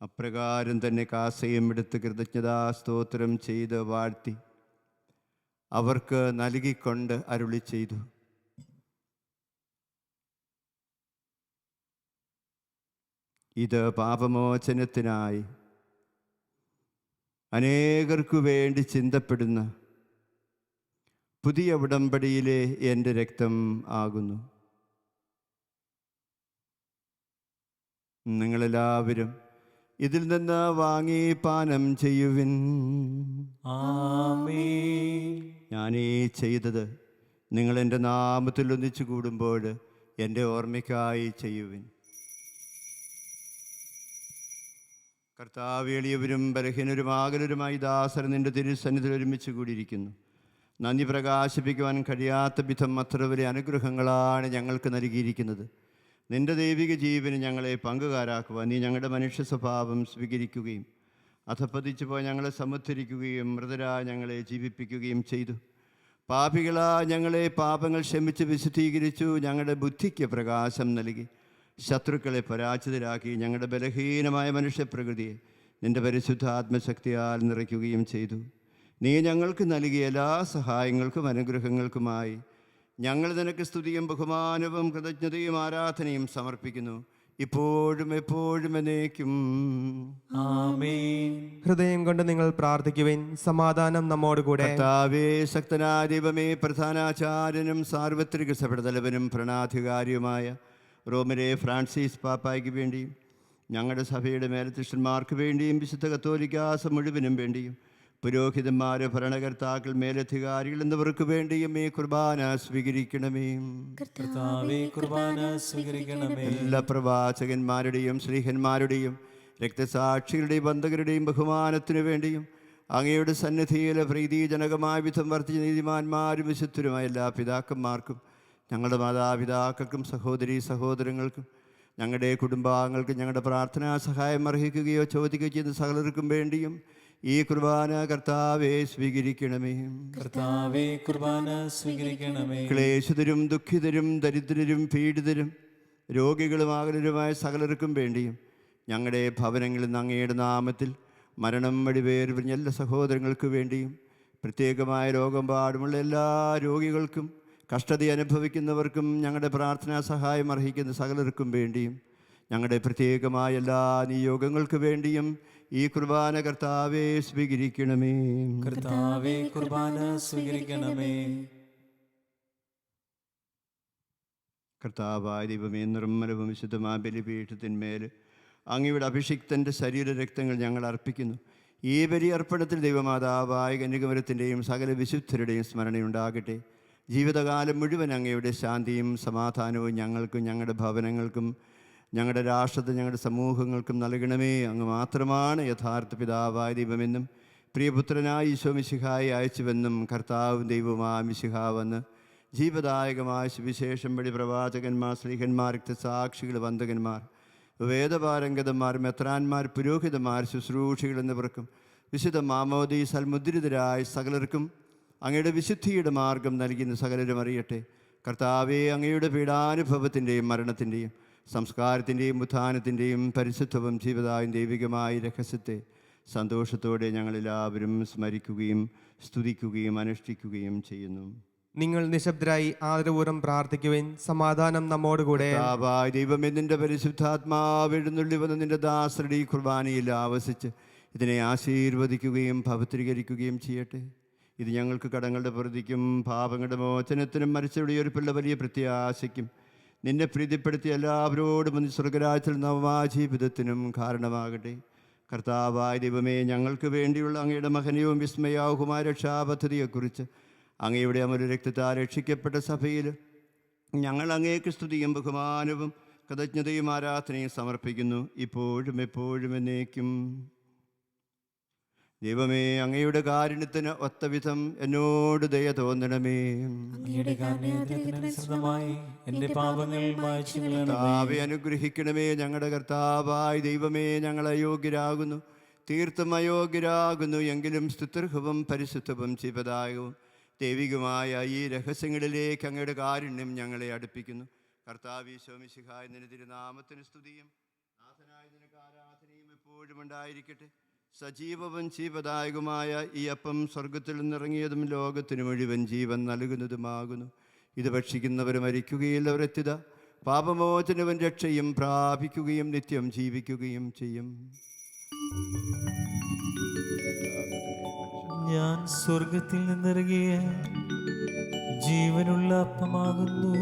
അപ്രകാരം തന്നെ കാസയും എടുത്ത് കൃതജ്ഞതാ സ്തോത്രം ചെയ്ത് വാഴ്ത്തി അവർക്ക് നൽകിക്കൊണ്ട് അരുളി ചെയ്തു, ഇത് പാപമോചനത്തിനായി അനേകർക്കു വേണ്ടി ചിന്തപ്പെടുന്ന പുതിയ ഉടമ്പടിയിലെ എൻ്റെ രക്തം ആകുന്നു. നിങ്ങളെല്ലാവരും ഇതിൽ നിന്ന് വാങ്ങി പാനം ചെയ്യുവിൻ. ആമേൻ. ഞാനീ ചെയ്തത് നിങ്ങൾ എൻ്റെ നാമത്തിൽ ഒന്നിച്ചു കൂടുമ്പോൾ എൻ്റെ ഓർമ്മയ്ക്കായി ചെയ്യുവിൻ. കർത്താവ്, എളിയവരും ബലഹീനരും ആകുലരുമായി ദാസർ നിൻ്റെ തിരുസന്നിധിയിൽ ഒരുമിച്ച് കൂടിയിരിക്കുന്നു. നന്ദി പ്രകാശിപ്പിക്കുവാൻ കഴിയാത്ത വിധം അത്ര വലിയ അനുഗ്രഹങ്ങളാണ് ഞങ്ങൾക്ക് നൽകിയിരിക്കുന്നത്. നിൻ്റെ ദൈവിക ജീവന് ഞങ്ങളെ പങ്കുകാരാക്കുവാൻ നീ ഞങ്ങളുടെ മനുഷ്യ സ്വഭാവം സ്വീകരിക്കുകയും അധപ്പതിച്ചു പോയി ഞങ്ങളെ സമുദ്ധരിക്കുകയും മൃതരായ ഞങ്ങളെ ജീവിപ്പിക്കുകയും ചെയ്തു. പാപികളാ ഞങ്ങളെ പാപങ്ങൾ ക്ഷമിച്ച് വിശുദ്ധീകരിച്ചു. ഞങ്ങളുടെ ബുദ്ധിക്ക് പ്രകാശം നൽകി ശത്രുക്കളെ പരാജിതരാക്കി ഞങ്ങളുടെ ബലഹീനമായ മനുഷ്യപ്രകൃതിയെ നിൻ്റെ പരിശുദ്ധാത്മശക്തിയാൽ നിറയ്ക്കുകയും ചെയ്തു. നീ ഞങ്ങൾക്ക് നൽകിയ എല്ലാ സഹായങ്ങൾക്കും അനുഗ്രഹങ്ങൾക്കുമായി ഞങ്ങൾ നിനക്ക് സ്തുതിയും ബഹുമാനവും കൃതജ്ഞതയും ആരാധനയും സമർപ്പിക്കുന്നു, ഇപ്പോഴും എപ്പോഴും എന്നേക്കും. ആമേൻ. ഹൃദയം കൊണ്ട് നിങ്ങൾ പ്രാർത്ഥിക്കുവിൻ. സമാധാനം നമ്മോടുകൂടെ. കർത്താവേ, ശക്തനായ ദൈവമേ, പ്രധാനാചാര്യനും സാർവത്രിക സഭയുടെ തലവനും ഭരണാധികാരിയുമായ റോമിലെ ഫ്രാൻസിസ് പാപ്പായ്ക്ക് വേണ്ടിയും ഞങ്ങളുടെ സഭയുടെ മേലധ്യക്ഷന്മാർക്ക് വേണ്ടിയും വിശുദ്ധ കത്തോലിക്കാസ മുഴുവനും വേണ്ടിയും പുരോഹിതന്മാർ, ഭരണകർത്താക്കൾ, മേലധികാരികൾ എന്നിവർക്ക് വേണ്ടിയും ഈ കുർബാന സ്വീകരിക്കണമേ. കർത്താവേ, കുർബാന സ്വീകരിക്കണമേ. എല്ലാ പ്രവാചകന്മാരുടെയും ശ്രീഹന്മാരുടെയും രക്തസാക്ഷികളുടെയും ബന്ധകരുടെയും ബഹുമാനത്തിനു വേണ്ടിയും അങ്ങയുടെ സന്നിധിയിലെ പ്രീതിജനകമായ വിധം വർദ്ധിച്ച നീതിമാന്മാരും വിശുദ്ധരുമായ എല്ലാ പിതാക്കന്മാർക്കും ഞങ്ങളുടെ മാതാപിതാക്കൾക്കും സഹോദരീ സഹോദരങ്ങൾക്കും ഞങ്ങളുടെ കുടുംബാംഗങ്ങൾക്കും ഞങ്ങളുടെ പ്രാർത്ഥനാ സഹായം അർഹിക്കുകയോ ചോദിക്കുകയോ ചെയ്യുന്ന സകലർക്കും വേണ്ടിയും ഈ കുർബാന കർത്താവേ സ്വീകരിക്കണമേ. കർത്താവേ കുർബാന സ്വീകരിക്കണമേ. ക്ലേശിതരും ദുഃഖിതരും ദരിദ്രരും പീഡിതരും രോഗികളും ആകുലരുമായ സകലർക്കും വേണ്ടിയും ഞങ്ങളുടെ ഭവനങ്ങളിൽ നിന്ന് അങ്ങയുടെ നാമത്തിൽ മരണം വഴി വേർപിരിഞ്ഞ എല്ലാ സഹോദരങ്ങൾക്ക് വേണ്ടിയും പ്രത്യേകമായ രോഗമെമ്പാടുമുള്ള എല്ലാ രോഗികൾക്കും കഷ്ടത അനുഭവിക്കുന്നവർക്കും ഞങ്ങളുടെ പ്രാർത്ഥനാ സഹായം അർഹിക്കുന്ന സകലർക്കും വേണ്ടിയും ഞങ്ങളുടെ പ്രത്യേകമായ എല്ലാ നിയോഗങ്ങൾക്ക് വേണ്ടിയും ഈ കുർബാന കർത്താവേ സ്വീകരിക്കണമേ. കർത്താവേ കുർബാന സ്വീകരിക്കണമേ. കർത്താവായ ദൈവമേ, നിർമ്മലവും വിശുദ്ധമായ ബലിപീഠത്തിന്മേൽ അങ്ങയുടെ അഭിഷിക്തൻ്റെ ശരീരരക്തങ്ങൾ ഞങ്ങൾ അർപ്പിക്കുന്നു. ഈ ബലി അർപ്പണത്തിൽ ദൈവമാതാവായ കന്യകമരത്തിൻ്റെയും സകല വിശുദ്ധരുടെയും സ്മരണയുണ്ടാകട്ടെ. ജീവിതകാലം മുഴുവൻ അങ്ങയുടെ ശാന്തിയും സമാധാനവും ഞങ്ങൾക്കും ഞങ്ങളുടെ ഭവനങ്ങൾക്കും ഞങ്ങളുടെ രാഷ്ട്രത്തിൽ ഞങ്ങളുടെ സമൂഹങ്ങൾക്കും നൽകണമേ. അങ്ങ് മാത്രമാണ് യഥാർത്ഥ പിതാവായ ദൈവമെന്നും പ്രിയപുത്രനായ ഈശോ മിശിഹായെ അയച്ചുവെന്നും കർത്താവും ദൈവവുമായ മിശിഹാവെന്ന് ജീവദായകമായ സുവിശേഷം വഴി പ്രവാചകന്മാർ, സ്ലീഹന്മാർ, രക്തസാക്ഷികൾ, വന്ദകന്മാർ, വേദപാരംഗതന്മാർ, മെത്രാന്മാർ, പുരോഹിതന്മാർ, ശുശ്രൂഷികൾ എന്നിവർക്കും വിശുദ്ധ മാമോദീസാൽ മുദ്രിതരായ സകലർക്കും അങ്ങയുടെ വിശുദ്ധിയുടെ മാർഗം നൽകുന്ന സകലരും അറിയട്ടെ. കർത്താവേ, അങ്ങയുടെ പീഡാനുഭവത്തിൻ്റെയും മരണത്തിൻ്റെയും സംസ്കാരത്തിൻ്റെയും ഉത്ഥാനത്തിൻ്റെയും പരിശുദ്ധവും ജീവദായും ദൈവികമായ രഹസ്യത്തെ സന്തോഷത്തോടെ ഞങ്ങളെല്ലാവരും സ്മരിക്കുകയും സ്തുതിക്കുകയും അനുഷ്ഠിക്കുകയും ചെയ്യുന്നു. നിങ്ങൾ നിശബ്ദരായി ആദരപൂർവ്വം പ്രാർത്ഥിക്കുവിൻ. സമാധാനം നമ്മോടുകൂടെ. ദൈവമേ, നിന്റെ പരിശുദ്ധാത്മാവ് എഴുന്നള്ളി വന്ന് നിന്റെ ദാസരുടെ ഈ കുർബാനയിൽ ആവസിച്ച് ഇതിനെ ആശീർവദിക്കുകയും പവിത്രീകരിക്കുകയും ചെയ്യട്ടെ. ഇത് ഞങ്ങൾക്ക് കടങ്ങളുടെ പ്രതിക്കും പാപങ്ങളുടെ മോചനത്തിനും മരിച്ചവരുടെ ഉയർപ്പുള്ള വലിയ പ്രത്യാശയ്ക്കും നിന്നെ പ്രീതിപ്പെടുത്തിയ എല്ലാവരോടും സ്വർഗരാജ്യത്തിൽ നവജീവിതത്തിനും കാരണമാകട്ടെ. കർത്താവായ ദൈവമേ, ഞങ്ങൾക്ക് വേണ്ടിയുള്ള അങ്ങയുടെ മഹനീയവും വിസ്മയാവുമായ രക്ഷാപദ്ധതിയെക്കുറിച്ച് അങ്ങയുടെ അമര രക്തത്താൽ രക്ഷിക്കപ്പെട്ട സഭയിൽ ഞങ്ങൾ അങ്ങേക്ക് സ്തുതിയും ബഹുമാനവും കൃതജ്ഞതയും ആരാധനയും സമർപ്പിക്കുന്നു, ഇപ്പോഴും എപ്പോഴും എന്നേക്കും. ദൈവമേ, അങ്ങയുടെ കാരുണ്യത്തിന് ഒത്തവിധം എന്നോട് ദയ തോന്നണമേ. അങ്ങയുടെ കാരുണ്യത്തിനനുസൃതമായി എൻ്റെ പാപങ്ങൾ മായ്ച്ചു കളയണമേ. കർത്താവേ, അനുഗ്രഹിക്കണമേ. ഞങ്ങളുടെ കർത്താവായ ദൈവമേ, ഞങ്ങൾ അയോഗ്യരാകുന്നു, തീർത്തും അയോഗ്യരാകുന്നു. എങ്കിലും സ്തുത്യർഹവും പരിശുദ്ധവും ജീവദായകവും ദൈവികമായ ഈ രഹസ്യങ്ങളിലേക്ക് അങ്ങയുടെ കാരുണ്യം ഞങ്ങളെ അടുപ്പിക്കുന്നു. കർത്താവ് ഈശോ മിശിഹായ നിന്റെ തിരുനാമത്തിന് സ്തുതിയും നാഥനായ നിനക്ക് ആരാധനയും എപ്പോഴും ഉണ്ടായിരിക്കട്ടെ. സജീവവും ജീവദായകമായ ഈ അപ്പം സ്വർഗത്തിൽ നിന്നിറങ്ങിയതും ലോകത്തിന് മുഴുവൻ ജീവൻ നൽകുന്നതുമാകുന്നു. ഇത് ഭക്ഷിക്കുന്നവർ മരിക്കുകയില്ല, അവരെത്തിത പാപമോചനവും രക്ഷയും പ്രാപിക്കുകയും നിത്യം ജീവിക്കുകയും ചെയ്യും. ഞാൻ സ്വർഗത്തിൽ നിന്നിറങ്ങിയ ജീവനുള്ള അപ്പമാകുന്നു.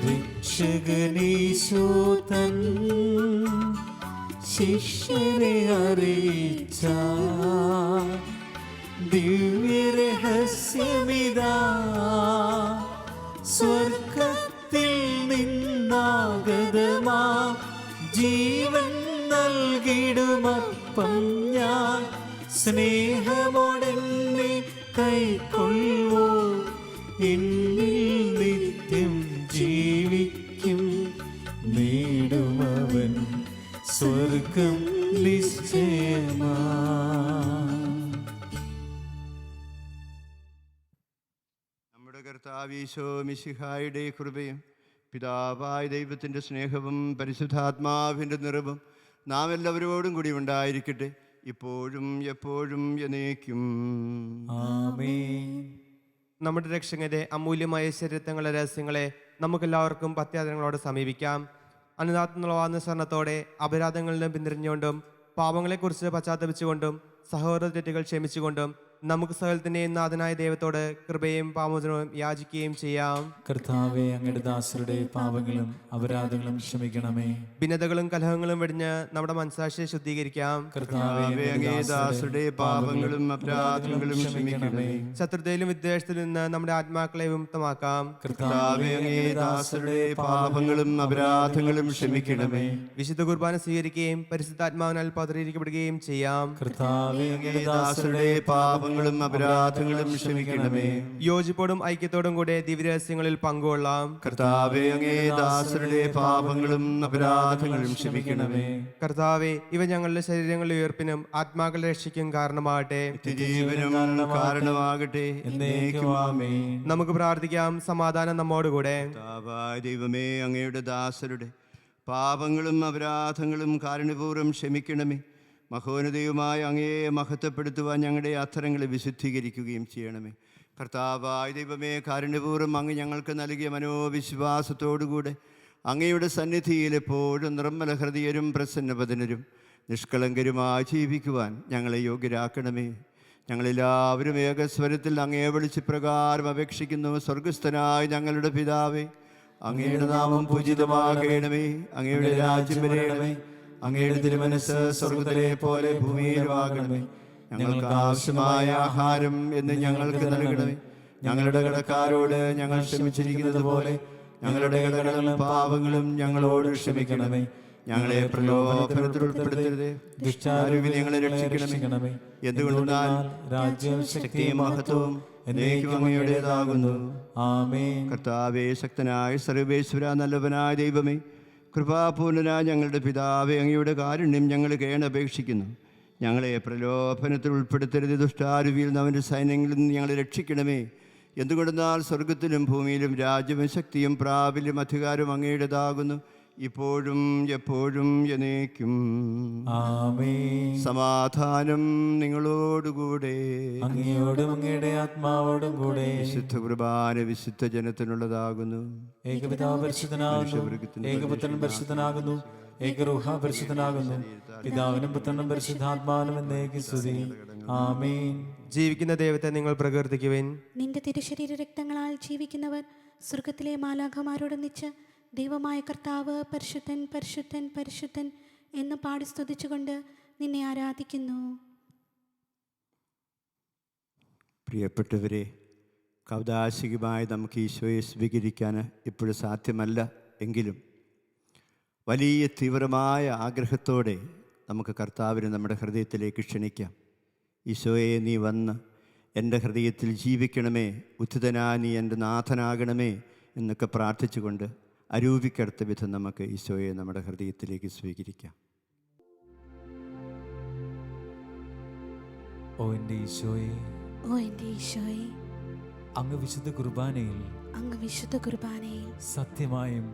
രക്ഷകനീശോ തൻ ശിഷ്യരെ അറിയിച്ച ദിവ്യരഹസ്യമിതാ, സ്വർഗത്തിൽ നിന്നാഗതമാ ജീവൻ നൽകിടുമപ്പം ഞാൻ. സ്നേഹമോടെന്നെ കൈക്കൊള്ളുവോ, എന്നിൽ നിത്യം ജീവിക്കും. നേടുമവൻ സ്വർഗം നിശ്ചയമാ. നമ്മുടെ കർത്താവ് ഈശോ മിശിഹായുടെ കൃപയും പിതാവായ ദൈവത്തിൻ്റെ സ്നേഹവും പരിശുദ്ധാത്മാവിൻ്റെ നിറവും നാം എല്ലാവരോടും കൂടി ഉണ്ടായിരിക്കട്ടെ, ഇപ്പോഴും എപ്പോഴും എന്നേക്കും. ആമേൻ. നമ്മുടെ രക്ഷകന്റെ അമൂല്യമായ ശരീരങ്ങളുടെ രഹസ്യങ്ങളെ നമുക്കെല്ലാവർക്കും പത്യാദരങ്ങളോട് സമീപിക്കാം. അനുതാത്മനുസരണത്തോടെ അപരാധങ്ങളിൽ നിന്ന് പിന്തിരിഞ്ഞുകൊണ്ടും പാപങ്ങളെക്കുറിച്ച് പശ്ചാത്തപിച്ചുകൊണ്ടും സഹോദര തെറ്റുകൾ ക്ഷമിച്ചുകൊണ്ടും നമുക്ക് സകലത്തിന്റെയും നാഥനായ ദൈവത്തോട് കൃപയും പാമോചനവും യാചിക്കുകയും ചെയ്യാം. കർത്താവെ, അങ്ങയുടെ ദാസരുടെ പാപങ്ങളും അപരാധങ്ങളും ക്ഷമിക്കണമേ. ഭിന്നതകളും കലഹങ്ങളും വെടിഞ്ഞ് നമ്മുടെ മനസ്സാക്ഷിയെ ശുദ്ധീകരിക്കാം. കർത്താവെ, അങ്ങേ ദാസരുടെ പാപങ്ങളും അപരാധങ്ങളും ക്ഷമിക്കണമേ. ശത്രുതയിലും വിദ്വേഷത്തിൽ നിന്ന് നമ്മുടെ ആത്മാക്കളെ വിമുക്തമാക്കാം. കർത്താവേ, അങ്ങേ ദാസരുടെ പാപങ്ങളും അപരാധങ്ങളും ക്ഷമിക്കണമേ. വിശുദ്ധ കുർബാന സ്വീകരിക്കുകയും പരിശുദ്ധാത്മാവിനാൽ പതറിയിരിക്കപ്പെടുകയും ചെയ്യാം. കർത്താവെ, അങ്ങേ ദാസരുടെ പാപങ്ങളും അപരാധങ്ങളും ക്ഷമിക്കണമേ. യോജിപ്പോടും ഐക്യത്തോടും കൂടെ ദിവ്യരഹസ്യങ്ങളിൽ പങ്കുകൊള്ളാം. കർത്താവേ, അങ്ങേ ദാസരുടെ പാപങ്ങളും അപരാധങ്ങളും ക്ഷമിക്കണമേ. കർത്താവെ, ഇവ ഞങ്ങളുടെ ശരീരങ്ങളുടെ ഉയർപ്പിനും ആത്മാക്കളുടെ രക്ഷയ്ക്കും കാരണമാകട്ടെ. നിത്യജീവനും കാരണമാകട്ടെ. എന്നേക്കും ആമേൻ. നമുക്ക് പ്രാർത്ഥിക്കാം. സമാധാനം നമ്മോടുകൂടെ. കർത്താവായ ദൈവമേ, അങ്ങയുടെ ദാസരുടെ പാപങ്ങളും അപരാധങ്ങളും കാരുണ്യപൂർവ്വം ക്ഷമിക്കണമേ. മഹോന്നതയുമായ അങ്ങയെ മഹത്വപ്പെടുത്തുവാൻ ഞങ്ങളുടെ അധരങ്ങളെ വിശുദ്ധീകരിക്കുകയും ചെയ്യണമേ. കർത്താവായ ദൈവമേ, കാരുണ്യപൂർവ്വം അങ്ങ് ഞങ്ങൾക്ക് നൽകിയ മനോവിശ്വാസത്തോടുകൂടെ അങ്ങയുടെ സന്നിധിയിൽ എപ്പോഴും നിർമ്മല ഹൃദയരും പ്രസന്നവദനരും നിഷ്കളങ്കരുമായി ജീവിക്കുവാൻ ഞങ്ങളെ യോഗ്യരാക്കണമേ. ഞങ്ങളെല്ലാവരും ഏകസ്വരത്തിൽ അങ്ങയെ വിളിച്ച് പ്രകാരം അപേക്ഷിക്കുന്നു. സ്വർഗസ്ഥനായ ഞങ്ങളുടെ പിതാവേ, അങ്ങയുടെ നാമം പൂജിതമാകണമേ. അങ്ങയുടെ രാജ്യം വരേണമേ. അങ്ങയുടെ തിരുമനസ്സ് സ്വർഗ്ഗത്തിലെ പോലെ ഭൂമിയിലുമാകണമേ. ഞങ്ങൾക്ക് ആവശ്യമായ ആഹാരം എന്ന് ഞങ്ങൾക്ക് നൽകണമേ. ഞങ്ങളുടെ കടക്കാരോട് ഞങ്ങൾ ക്ഷമിച്ചിരിക്കുന്നത് പോലെ ഞങ്ങളുടെ കടകളും പാപങ്ങളും ഞങ്ങളോട് ക്ഷമിക്കണമേ. ഞങ്ങളെ പ്രലോഭനത്തിൽ ഉൾപ്പെടുത്തരുതേ, ദുഷ്ടാരൂപിൽ ഞങ്ങളെ രക്ഷിക്കണമേ. എന്തുകൊണ്ടെന്നാൽ രാജ്യവും ശക്തിയും മഹത്വവും എന്നേക്കും അങ്ങയുടേതാകുന്നു. ആമേൻ. കർത്താവേ, ശക്തനായ സർവേശ്വര, നല്ലവനായ ദൈവമേ, കൃപാപൂർണനായ ഞങ്ങളുടെ പിതാവേ, അങ്ങയുടെ കാരുണ്യം ഞങ്ങൾ കേണപേക്ഷിക്കുന്നു. ഞങ്ങളെ പ്രലോഭനത്തിൽ ഉൾപ്പെടുത്തരുത്, ദുഷ്ടാരൂപിയിൽ നിന്ന് അവൻ്റെ സൈന്യങ്ങളിൽ നിന്ന് ഞങ്ങളെ രക്ഷിക്കണമേ. എന്തുകൊണ്ടെന്നാൽ സ്വർഗത്തിലും ഭൂമിയിലും രാജ്യവും ശക്തിയും പ്രാബല്യം അധികാരവും അങ്ങയുടേതാകുന്നു, ഇപ്പോഴും എപ്പോഴും എന്നേക്കും. ആമേൻ. സമാധാനം നിങ്ങളോടുകൂടെ. അങ്ങയോടും അങ്ങയുടെ ആത്മാവോടും കൂടെ. വിശുദ്ധ കുർബാന വിശുദ്ധ ജനത്തിനുള്ളതാകുന്നു. ഏകപിതാവ് പരിശുദ്ധനാകുന്നു, ഏകപുത്രൻ പരിശുദ്ധനാകുന്നു, ഏകരൂഹ പരിശുദ്ധനാകുന്നു. പിതാവിനും പുത്രനും പരിശുദ്ധാത്മാവിനും എന്നേക്കും സ്തുതി. ആമേൻ. ജീവിക്കുന്ന ദൈവത്തെ നിങ്ങൾ പ്രകീർത്തിക്കുവിൻ. നിന്റെ തിരുശരീര രക്തങ്ങളാൽ ജീവിക്കുന്നവർ സ്വർഗത്തിലെ മാലാഖമാരോടൊന്നിച്ച് ദൈവമായ കർത്താവ് പരിശുദ്ധൻ പരിശുദ്ധൻ പരിശുദ്ധൻ എന്ന് പാടി സ്തുതിച്ചുകൊണ്ട് നിന്നെ ആരാധിക്കുന്നു. പ്രിയപ്പെട്ടവരെ, കൗദാശികമായി നമുക്ക് ഈശോയെ സ്വീകരിക്കാൻ ഇപ്പോഴും സാധ്യമല്ല എങ്കിലും വലിയ തീവ്രമായ ആഗ്രഹത്തോടെ നമുക്ക് കർത്താവിനെ നമ്മുടെ ഹൃദയത്തിലേക്ക് ക്ഷണിക്കാം. ഈശോയെ, നീ വന്ന് എൻ്റെ ഹൃദയത്തിൽ ജീവിക്കണമേ, ഉദ്ധിതനാ നീ എൻ്റെ നാഥനാകണമേ എന്നൊക്കെ പ്രാർത്ഥിച്ചുകൊണ്ട് അരൂപിക്കടുത്ത വിധം നമുക്ക് ഈശോയെ നമ്മുടെ ഹൃദയത്തിലേക്ക് സ്വീകരിക്കാം. ഓ എൻ്റെ ഈശോയെ, ഓ എൻ്റെ ഈശോയെ, അങ്ങ് വിശുദ്ധ കുർബാനയിൽ അങ്ങ് വിശുദ്ധ കുർബാനയിൽ സത്യമായും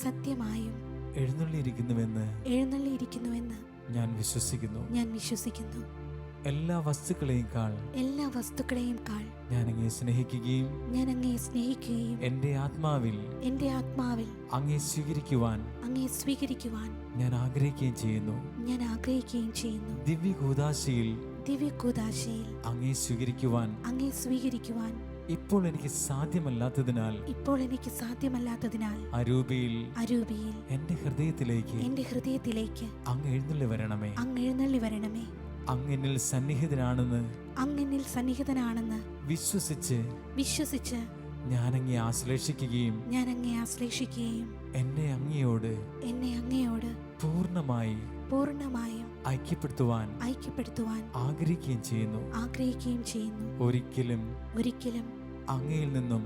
സത്യമായും എഴുന്നള്ളിയിരിക്കുന്നുവെന്ന് ഞാൻ വിശ്വസിക്കുന്നു. എല്ലാ വസ്തുക്കളെയും കാൾ ഞാൻ അങ്ങയെ സ്നേഹിക്കുകയും എൻ്റെ ആത്മാവിൽ അങ്ങയെ സ്വീകരിക്കുവാൻ ഞാൻ ആഗ്രഹിക്കുകയും ചെയ്യുന്നു. ദിവ്യകൂദാശയിൽ അങ്ങയെ സ്വീകരിക്കുവാൻ ഇപ്പോൾ എനിക്ക് സാധ്യമല്ലാത്തതിനാൽ അരൂപിയിൽ എൻ്റെ ഹൃദയത്തിലേക്ക് അങ്ങ് എഴുന്നള്ളി വരണമേ. അങ്ങ് എന്നിൽ സന്നിഹിതനാണെന്ന് വിശ്വസിച്ച് ഞാൻ അങ്ങയെ ആശ്ലേഷിക്കുകയും എന്നെ അങ്ങയോട് പൂർണ്ണമായും ഐക്യപ്പെടുത്തുവാൻ ആഗ്രഹിക്കുകയും ചെയ്യുന്നു. ഒരിക്കലും അങ്ങയിൽ നിന്നും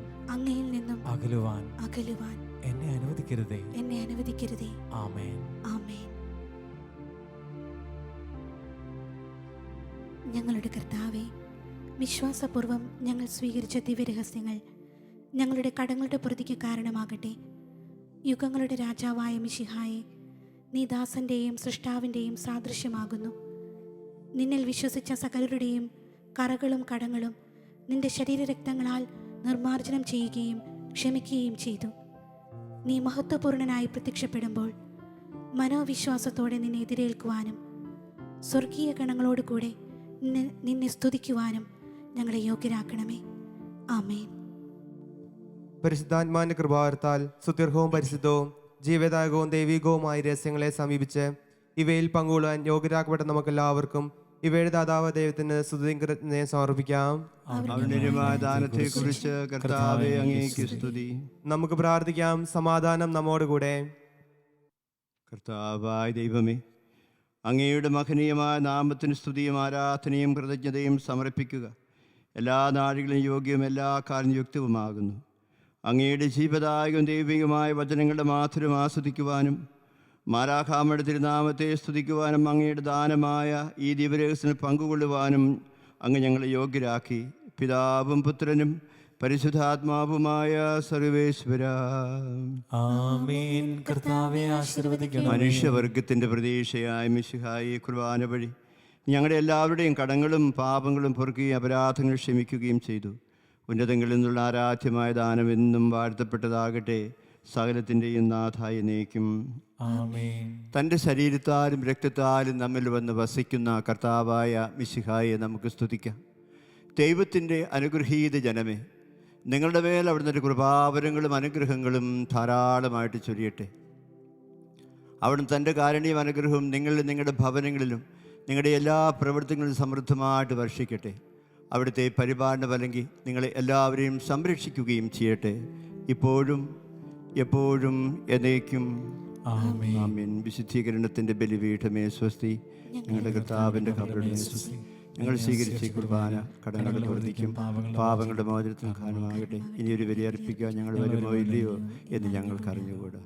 അകലുവാൻ എന്നെ അനുവദിക്കരുതേ. ആമേൻ. ഞങ്ങളുടെ കർത്താവേ, വിശ്വാസപൂർവം ഞങ്ങൾ സ്വീകരിച്ച ദിവ്യരഹസ്യങ്ങൾ ഞങ്ങളുടെ കടങ്ങളുടെ പ്രതിക്ക് കാരണമാകട്ടെ. യുഗങ്ങളുടെ രാജാവായ മിശിഹായെ, നീ ദാസന്റെയും സൃഷ്ടാവിൻ്റെയും സാദൃശ്യമാകുന്നു. നിന്നിൽ വിശ്വസിച്ച സകലരുടെയും കറകളും കടങ്ങളും നിന്റെ ശരീരരക്തങ്ങളാൽ നിർമ്മാർജ്ജനം ചെയ്യുകയും ക്ഷമിക്കുകയും ചെയ്തു. നീ മഹത്വപൂർണനായി പ്രത്യക്ഷപ്പെടുമ്പോൾ മനോവിശ്വാസത്തോടെ നിന്നെ എതിരേൽക്കുവാനും സ്വർഗീയ ഗണങ്ങളോടുകൂടെ നിന്നെ സ്തുതിക്കുവാനും ഞങ്ങളെ യോഗ്യരാക്കണമേ. ആമേൻ. പരിശുദ്ധാത്മാവിന്റെ കൃപാവർത്താൽ സുദീർഘവും പരിശുദ്ധവും ജീവദായകവും ദൈവികവുമായ രഹസ്യങ്ങളെ സമീപിച്ച് ഇവയിൽ പങ്കുകൊള്ളാൻ യോഗ്യരാക്കപ്പെട്ട നമുക്കെല്ലാവർക്കും ഇവയുടെ ദാതാവ് ദൈവത്തിന് സ്തുതിയും കൃതജ്ഞതയും സമർപ്പിക്കാം. അവന്റെ ദാനത്തെക്കുറിച്ച് കർത്താവേ അങ്ങേക്ക് സ്തുതി. നമുക്ക് പ്രാർത്ഥിക്കാം. സമാധാനം നമ്മോടുകൂടെ. കർത്താവായ ദൈവമേ, അങ്ങയുടെ മഹനീയമായ നാമത്തിന് സ്തുതിയും ആരാധനയും കൃതജ്ഞതയും സമർപ്പിക്കുക എല്ലാ നാടുകളും യോഗ്യവും എല്ലാ കാലം യുക്തവുമാകുന്നു. അങ്ങയുടെ ജീവദായകവും ദൈവികമായ വചനങ്ങളുടെ മാധുര്യം ആസ്വദിക്കുവാനും മാലാഖമാരുടെ തിരുനാമത്തെ സ്തുതിക്കുവാനും അങ്ങയുടെ ദാനമായ ഈ ദിവരഹസ്യത്തിൽ പങ്കുകൊള്ളുവാനും അങ്ങ് ഞങ്ങളെ യോഗ്യരാക്കി. പിതാവും പുത്രനും പരിശുദ്ധാത്മാവുമായ സർവേശ്വര ആമേൻ. കർത്താവേ ആശീർവദിക്കണം. മനുഷ്യവർഗത്തിൻ്റെ പ്രതീക്ഷയായ മിശിഹായെ കുർബാന വഴി ഞങ്ങളുടെ എല്ലാവരുടെയും കടങ്ങളും പാപങ്ങളും പൊറുക്കുകയും അപരാധങ്ങൾ ക്ഷമിക്കുകയും ചെയ്തു. ഉന്നതങ്ങളിൽ നിന്നുള്ള ആരാധ്യമായ ദാനം എന്നും വാഴ്ത്തപ്പെട്ടതാകട്ടെ. സകലത്തിൻ്റെയും നാഥായ എന്നേക്കും ആമേൻ. തൻ്റെ ശരീരത്താലും രക്തത്താലും നമ്മിൽ വന്ന് വസിക്കുന്ന കർത്താവായ മിശിഹായെ നമുക്ക് സ്തുതിക്കാം. ദൈവത്തിൻ്റെ അനുഗ്രഹീത ജനമേ, നിങ്ങളുടെ മേൽ അവിടുന്ന് ഒരു കൃപാവരങ്ങളും അനുഗ്രഹങ്ങളും ധാരാളമായിട്ട് ചൊരിയട്ടെ. അവിടുന്ന് തൻ്റെ കാരുണ്യവും അനുഗ്രഹവും നിങ്ങളിലും നിങ്ങളുടെ ഭവനങ്ങളിലും നിങ്ങളുടെ എല്ലാ പ്രവൃത്തികളിലും സമൃദ്ധമായിട്ട് വർഷിക്കട്ടെ. അവിടുത്തെ പരിപാലന വലങ്കി നിങ്ങളെ എല്ലാവരെയും സംരക്ഷിക്കുകയും ചെയ്യട്ടെ, ഇപ്പോഴും എപ്പോഴും എന്നേക്കും ആമേൻ. വിശുദ്ധീകരണത്തിൻ്റെ ബലിപീഠമേ സ്വസ്തി. ഞങ്ങളുടെ കർത്താവിൻ്റെ ഖബറിടമേ സ്വസ്തി. ഞങ്ങൾ സ്വീകരിച്ച കുർബാന കടങ്ങളുടെ പ്രവൃത്തിക്കും പാപങ്ങളുടെ മോചനത്തിനും കാരണമാകട്ടെ. ഇനിയൊരു ബലി അർപ്പിക്കാൻ ഞങ്ങൾ വരുമോ ഇല്ലയോ എന്ന് ഞങ്ങൾക്ക് അറിഞ്ഞുകൂടാ.